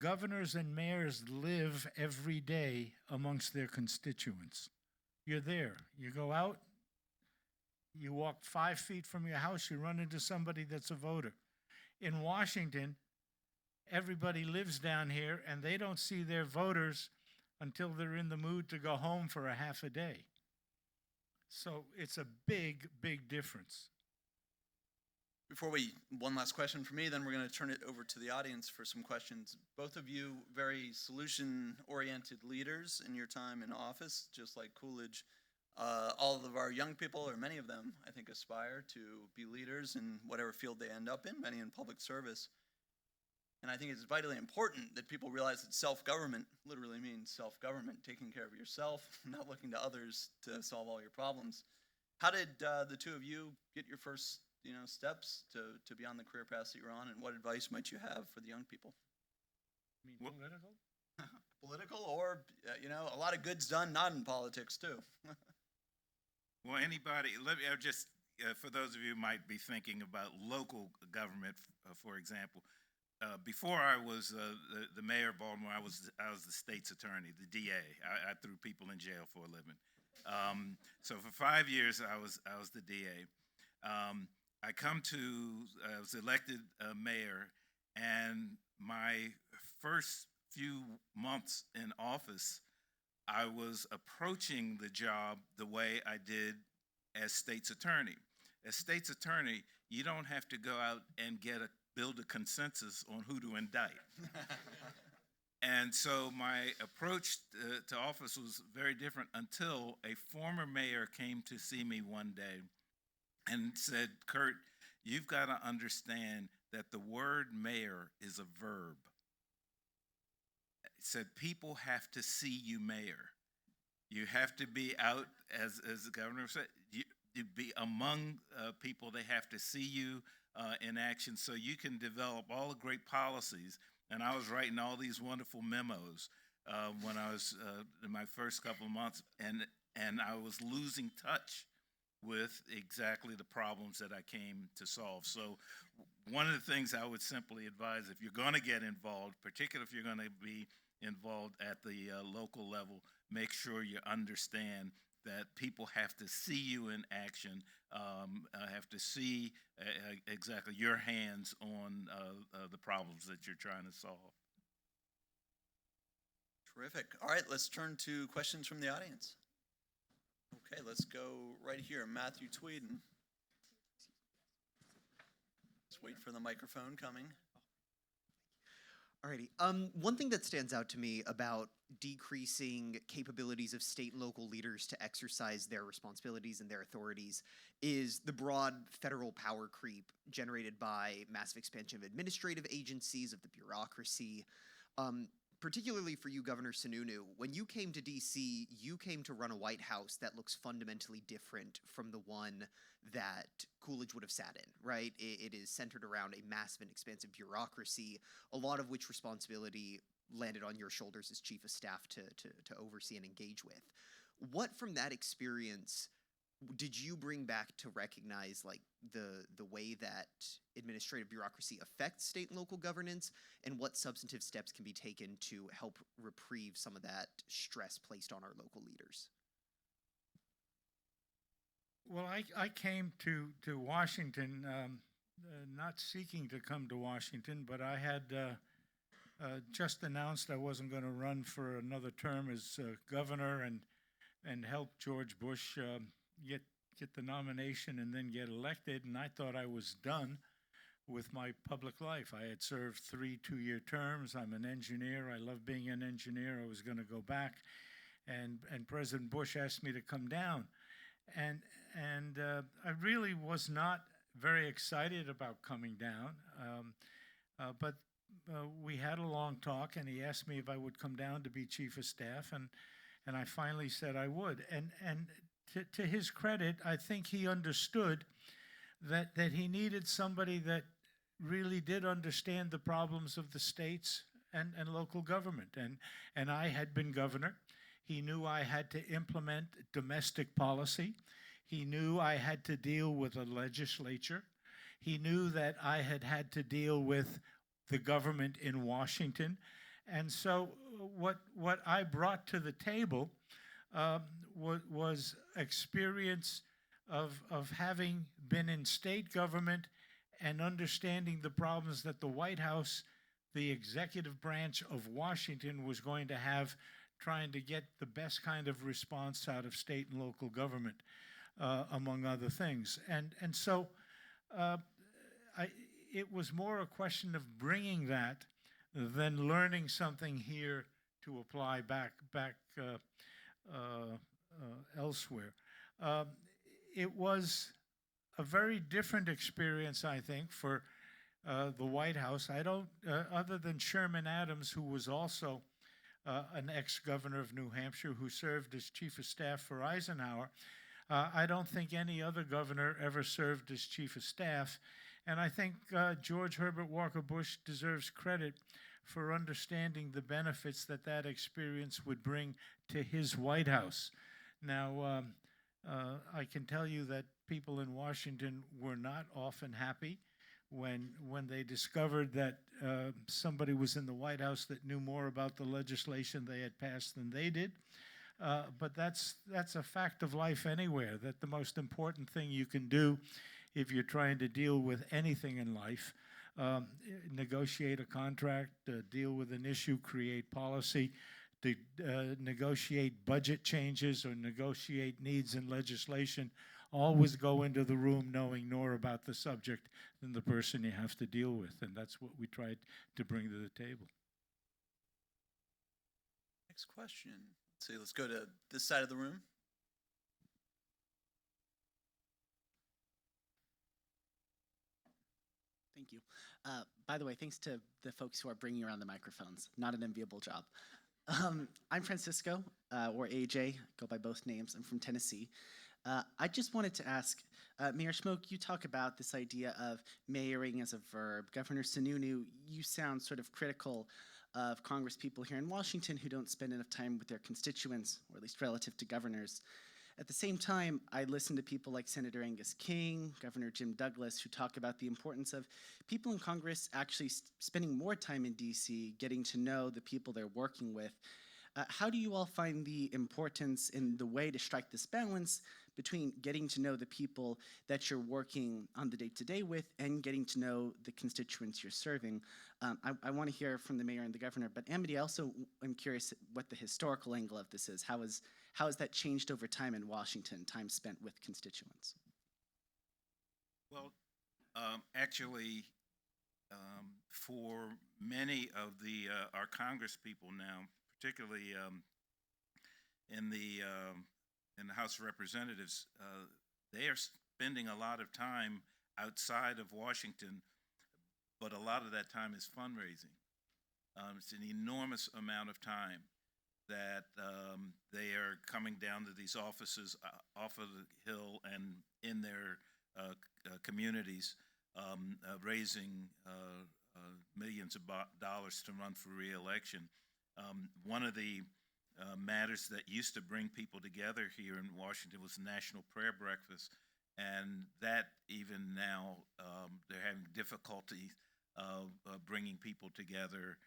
Governors and mayors live every day amongst their constituents. You're there. You go out, you walk 5 feet from your house, you run into somebody that's a voter. In Washington, everybody lives down here, and they don't see their voters until they're in the mood to go home for a half a day. So it's a big, big difference. One last question for me, then we're going to turn it over to the audience for some questions. Both of you very solution-oriented leaders in your time in office, just like Coolidge. All of our young people, or many of them, I think, aspire to be leaders in whatever field they end up in, many in public service. And I think it's vitally important that people realize that self-government literally means self-government, taking care of yourself, not looking to others to solve all your problems. How did the two of you get your first steps to be on the career path that you're on, and what advice might you have for the young people? You mean political? Political, or, a lot of good's done not in politics, too. Well, anybody, let me just, for those of you who might be thinking about local government, for example, before I was the mayor of Baltimore, I was the state's attorney, the DA. I threw people in jail for a living. So for 5 years, I was the DA. I was elected mayor, and my first few months in office, I was approaching the job the way I did as state's attorney. As state's attorney, you don't have to go out and build a consensus on who to indict. And so my approach to office was very different until a former mayor came to see me one day and said, "Kurt, you've got to understand that the word mayor is a verb." He said, "People have to see you mayor. You have to be out," as the governor said, you be among people. They have to see you in action so you can develop all the great policies. And I was writing all these wonderful memos when I was in my first couple of months, and I was losing touch with exactly the problems that I came to solve. So one of the things I would simply advise, if you're going to get involved, particularly if you're going to be involved at the local level, make sure you understand that people have to see you in action, have to see exactly your hands on the problems that you're trying to solve. Terrific. All right, let's turn to questions from the audience. Okay, let's go right here. Matthew Tweeden. Let's wait for the microphone coming. Alrighty. One thing that stands out to me about decreasing capabilities of state and local leaders to exercise their responsibilities and their authorities is the broad federal power creep generated by massive expansion of administrative agencies, of the bureaucracy. Particularly for you, Governor Sununu, when you came to D.C., you came to run a White House that looks fundamentally different from the one that Coolidge would have sat in, right? It is centered around a massive and expansive bureaucracy, a lot of which responsibility landed on your shoulders as chief of staff to oversee and engage with. What from that experience did you bring back to recognize like the way that administrative bureaucracy affects state and local governance, and what substantive steps can be taken to help reprieve some of that stress placed on our local leaders? Well, I came to Washington not seeking to come to Washington, but I had just announced I wasn't going to run for another term as governor and help George Bush get the nomination and then get elected, and I thought I was done with my public life. I had served 3 two-year terms. I'm an engineer. I love being an engineer. I was going to go back, and President Bush asked me to come down, and I really was not very excited about coming down, but we had a long talk, and he asked me if I would come down to be chief of staff, and I finally said I would. And to his credit, I think he understood that he needed somebody that really did understand the problems of the states and local government. And I had been governor. He knew I had to implement domestic policy. He knew I had to deal with a legislature. He knew that I had to deal with the government in Washington. And so what I brought to the table was experience of having been in state government and understanding the problems that the White House, the executive branch of Washington, was going to have trying to get the best kind of response out of state and local government, among other things. And so it was more a question of bringing that than learning something here to apply back elsewhere. It was a very different experience, I think, for the White House. I don't, other than Sherman Adams, who was also an ex-governor of New Hampshire who served as chief of staff for Eisenhower, I don't think any other governor ever served as chief of staff. And I think George Herbert Walker Bush deserves credit for understanding the benefits that experience would bring to his White House. Now, I can tell you that people in Washington were not often happy when they discovered that somebody was in the White House that knew more about the legislation they had passed than they did. But that's a fact of life anywhere, that the most important thing you can do if you're trying to deal with anything in life negotiate a contract, deal with an issue, create policy, to negotiate budget changes or negotiate needs in legislation. Always go into the room knowing more about the subject than the person you have to deal with, and that's what we tried to bring to the table. Next question. Let's see, let's go to this side of the room. Thank you. By the way, thanks to the folks who are bringing around the microphones. Not an enviable job. I'm Francisco, or AJ, go by both names. I'm from Tennessee. I just wanted to ask, Mayor Schmoke, you talk about this idea of mayoring as a verb. Governor Sununu, you sound sort of critical of Congress people here in Washington who don't spend enough time with their constituents, or at least relative to governors. At the same time, I listen to people like Senator Angus King, Governor Jim Douglas, who talk about the importance of people in Congress actually spending more time in DC, getting to know the people they're working with. How do you all find the importance in the way to strike this balance between getting to know the people that you're working on the day-to-day with and getting to know the constituents you're serving? I want to hear from the mayor and the governor, but Amity, I also am curious what the historical angle of this is. How has that changed over time in Washington, time spent with constituents? Well, actually, for many of our Congress people now, particularly in the House of Representatives, they are spending a lot of time outside of Washington, but a lot of that time is fundraising. It's an enormous amount of time that they are coming down to these offices off of the Hill and in their communities, raising millions of dollars to run for re-election. One of the matters that used to bring people together here in Washington was the National Prayer Breakfast, and that even now they're having difficulty bringing people together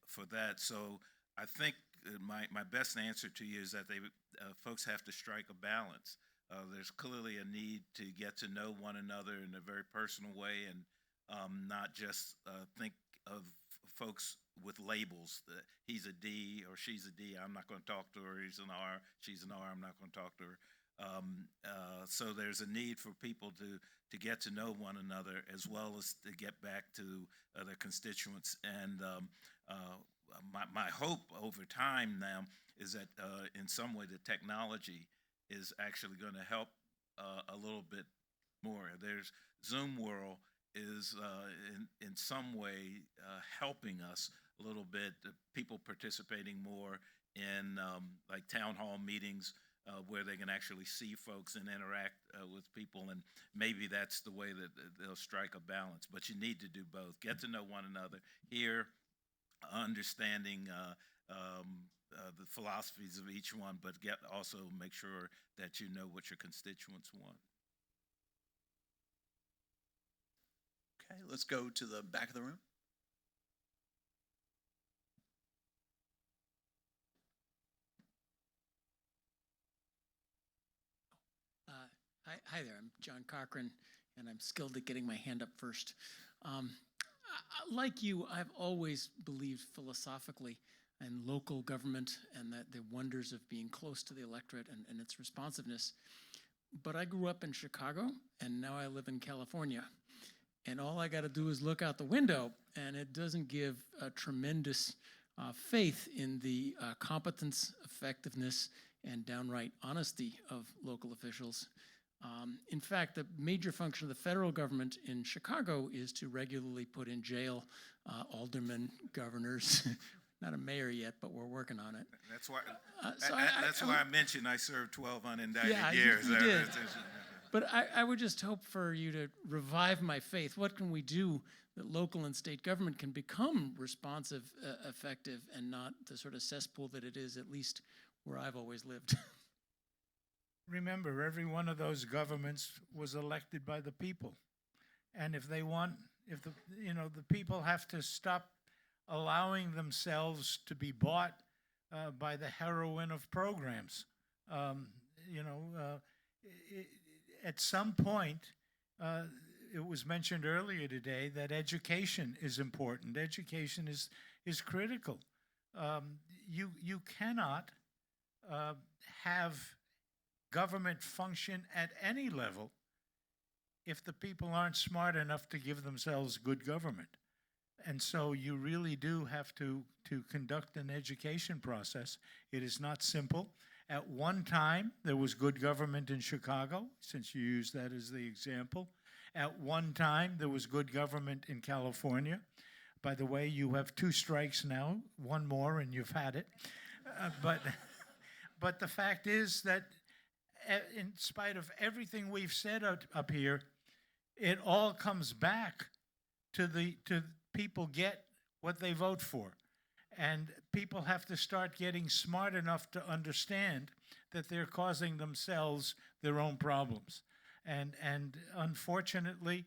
for that. So I think my best answer to you is that folks have to strike a balance. There's clearly a need to get to know one another in a very personal way, and not just think of folks with labels. He's a D or she's a D. I'm not going to talk to her. He's an R. She's an R. I'm not going to talk to her. So there's a need for people to get to know one another, as well as to get back to their constituents. And my hope over time now is that in some way the technology is actually going to help a little bit more. There's Zoom World is in some way helping us a little bit, people participating more in like town hall meetings where they can actually see folks and interact with people, and maybe that's the way that they'll strike a balance. But you need to do both. Get to know one another, hear, understanding the philosophies of each one, but also make sure that you know what your constituents want. Okay, let's go to the back of the room. Hi there, I'm John Cochran, and I'm skilled at getting my hand up first. Like you, I've always believed philosophically in local government and that the wonders of being close to the electorate and its responsiveness. But I grew up in Chicago, and now I live in California. And all I got to do is look out the window, and it doesn't give a tremendous faith in the competence, effectiveness, and downright honesty of local officials. In fact, the major function of the federal government in Chicago is to regularly put in jail aldermen, governors. Not a mayor yet, but we're working on it. That's why. That's why I mentioned I served 12 unindicted years. You did. But I would just hope for you to revive my faith. What can we do that local and state government can become responsive, effective, and not the sort of cesspool that it is, at least where I've always lived? Remember, every one of those governments was elected by the people. And if the people have to stop allowing themselves to be bought by the heroine of programs. At some point, it was mentioned earlier today that education is important. Education is critical. You cannot have government function at any level if the people aren't smart enough to give themselves good government. And so you really do have to conduct an education process. It is not simple. At one time, there was good government in Chicago, since you used that as the example. At one time, there was good government in California. By the way, you have 2 strikes now, 1 more, and you've had it. But the fact is that in spite of everything we've said up here, it all comes back to people get what they vote for. And people have to start getting smart enough to understand that they're causing themselves their own problems. And unfortunately,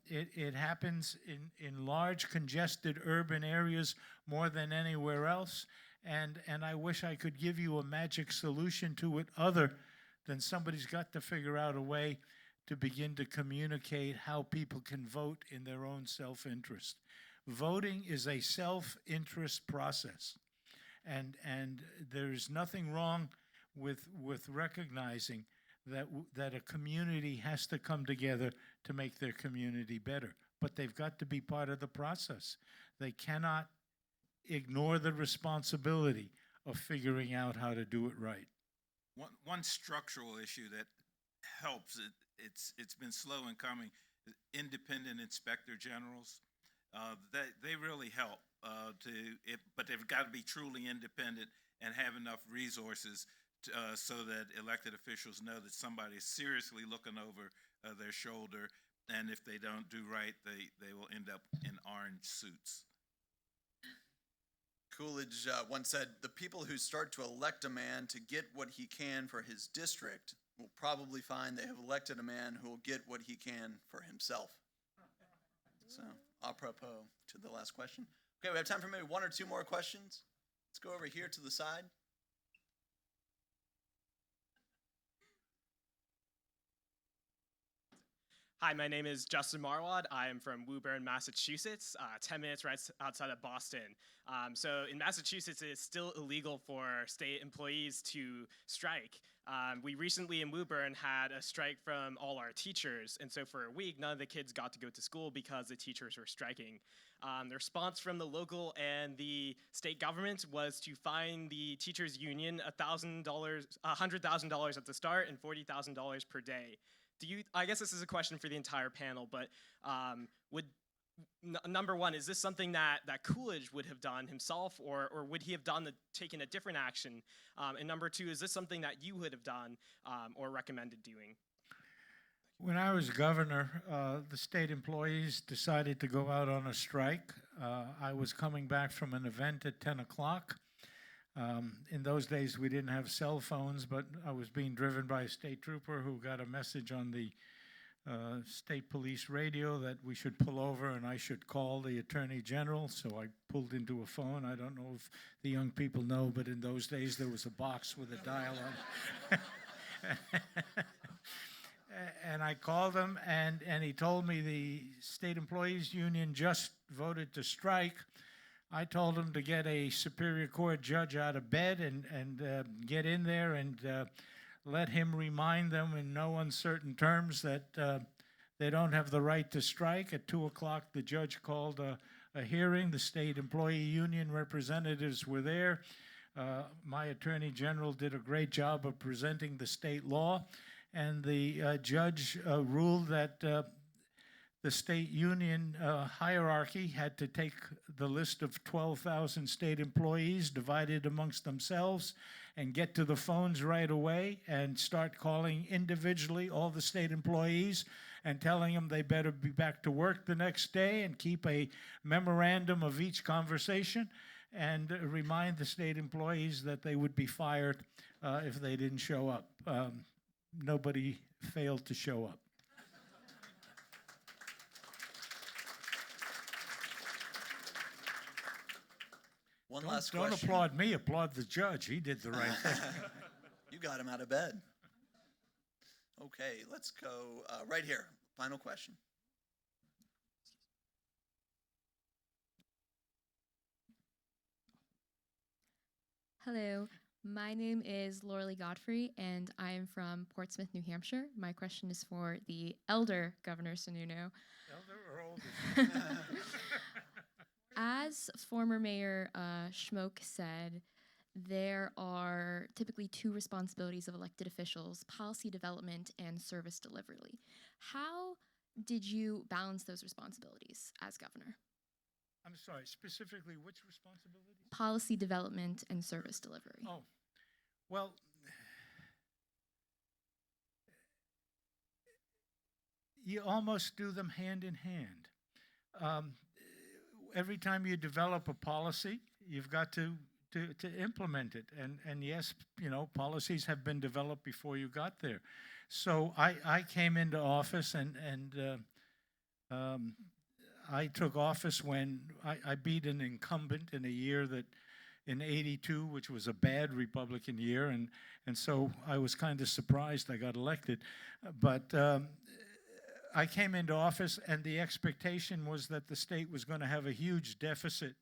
it happens in large, congested urban areas more than anywhere else. And I wish I could give you a magic solution to it other than somebody's got to figure out a way to begin to communicate how people can vote in their own self-interest. Voting is a self-interest process, and there is nothing wrong with recognizing that a community has to come together to make their community better. But they've got to be part of the process. They cannot ignore the responsibility of figuring out how to do it right. One structural issue that helps, it's been slow in coming, independent inspector generals. They really help, but they've got to be truly independent and have enough resources so that elected officials know that somebody is seriously looking over their shoulder, and if they don't do right, they will end up in orange suits. Coolidge once said, "The people who start to elect a man to get what he can for his district will probably find they have elected a man who will get what he can for himself." So, apropos to the last question. Okay, we have time for maybe 1 or 2 more questions. Let's go over here to the side. Hi, my name is Justin Marwad. I am from Woburn, Massachusetts, 10 minutes right outside of Boston. So in Massachusetts, it's still illegal for state employees to strike. We recently in Woburn had a strike from all our teachers, and so for a week, none of the kids got to go to school because the teachers were striking. The response from the local and the state government was to fine the teachers' union $100,000 at the start and $40,000 per day. I guess this is a question for the entire panel, but number one, is this something that Coolidge would have done himself, or would he have taken a different action? And number two, is this something that you would have done or recommended doing? When I was governor, the state employees decided to go out on a strike. I was coming back from an event at 10 o'clock. In those days, we didn't have cell phones, but I was being driven by a state trooper who got a message on the state police radio that we should pull over and I should call the attorney general. So I pulled into a phone. I don't know if the young people know, but in those days, there was a box with a dial on. And I called him, and he told me the state employees union just voted to strike. I told him to get a Superior Court judge out of bed and get in there and let him remind them in no uncertain terms that they don't have the right to strike. At 2 o'clock, the judge called a hearing. The state employee union representatives were there. My attorney general did a great job of presenting the state law, and the judge ruled that the state union hierarchy had to take the list of 12,000 state employees divided amongst themselves and get to the phones right away and start calling individually all the state employees and telling them they better be back to work the next day and keep a memorandum of each conversation and remind the state employees that they would be fired if they didn't show up. Nobody failed to show up. One last Don't question. applaud me, applaud the judge. He did the right thing. You got him out of bed. Okay, let's go right here. Final question. Hello, my name is Laura Lee Godfrey, and I am from Portsmouth, New Hampshire. My question is for the elder Governor Sununu. Elder or older? As former Mayor Schmoke said, there are typically two responsibilities of elected officials: policy development and service delivery. How did you balance those responsibilities as governor? I'm sorry, specifically which responsibilities? Policy development and service delivery. Oh, well, you almost do them hand in hand. Every time you develop a policy, you've got to implement it. And yes, you know, policies have been developed before you got there. So I came into office and I took office when I beat an incumbent in a year that, in '82, which was a bad Republican year, and so I was kind of surprised I got elected. But I came into office, and the expectation was that the state was going to have a huge deficit,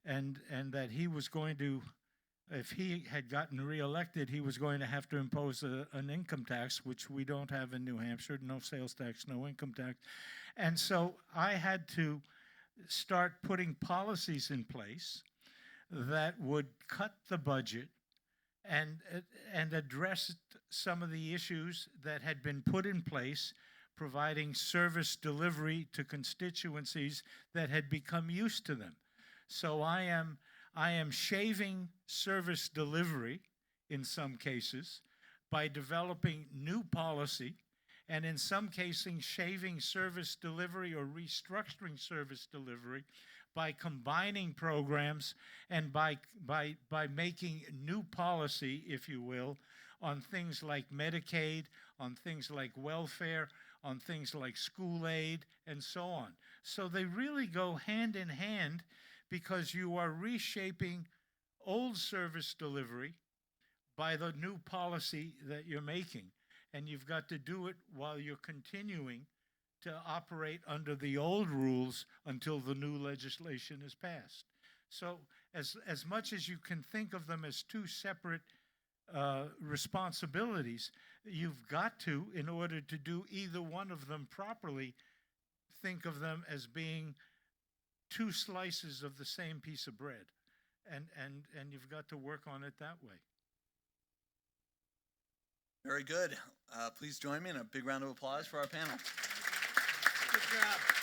and that he was going to, if he had gotten reelected, he was going to have to impose an income tax, which we don't have in New Hampshire, no sales tax, no income tax. And so I had to start putting policies in place that would cut the budget and address some of the issues that had been put in place, providing service delivery to constituencies that had become used to them. So I am shaving service delivery in some cases by developing new policy, and in some cases shaving service delivery or restructuring service delivery by combining programs and by making new policy, if you will, on things like Medicaid, on things like welfare, on things like school aid, and so on. So they really go hand in hand, because you are reshaping old service delivery by the new policy that you're making. And you've got to do it while you're continuing to operate under the old rules until the new legislation is passed. So as much as you can think of them as two separate responsibilities, you've got to, in order to do either one of them properly, think of them as being two slices of the same piece of bread. And you've got to work on it that way. Very good. Please join me in a big round of applause for our panel. Good job.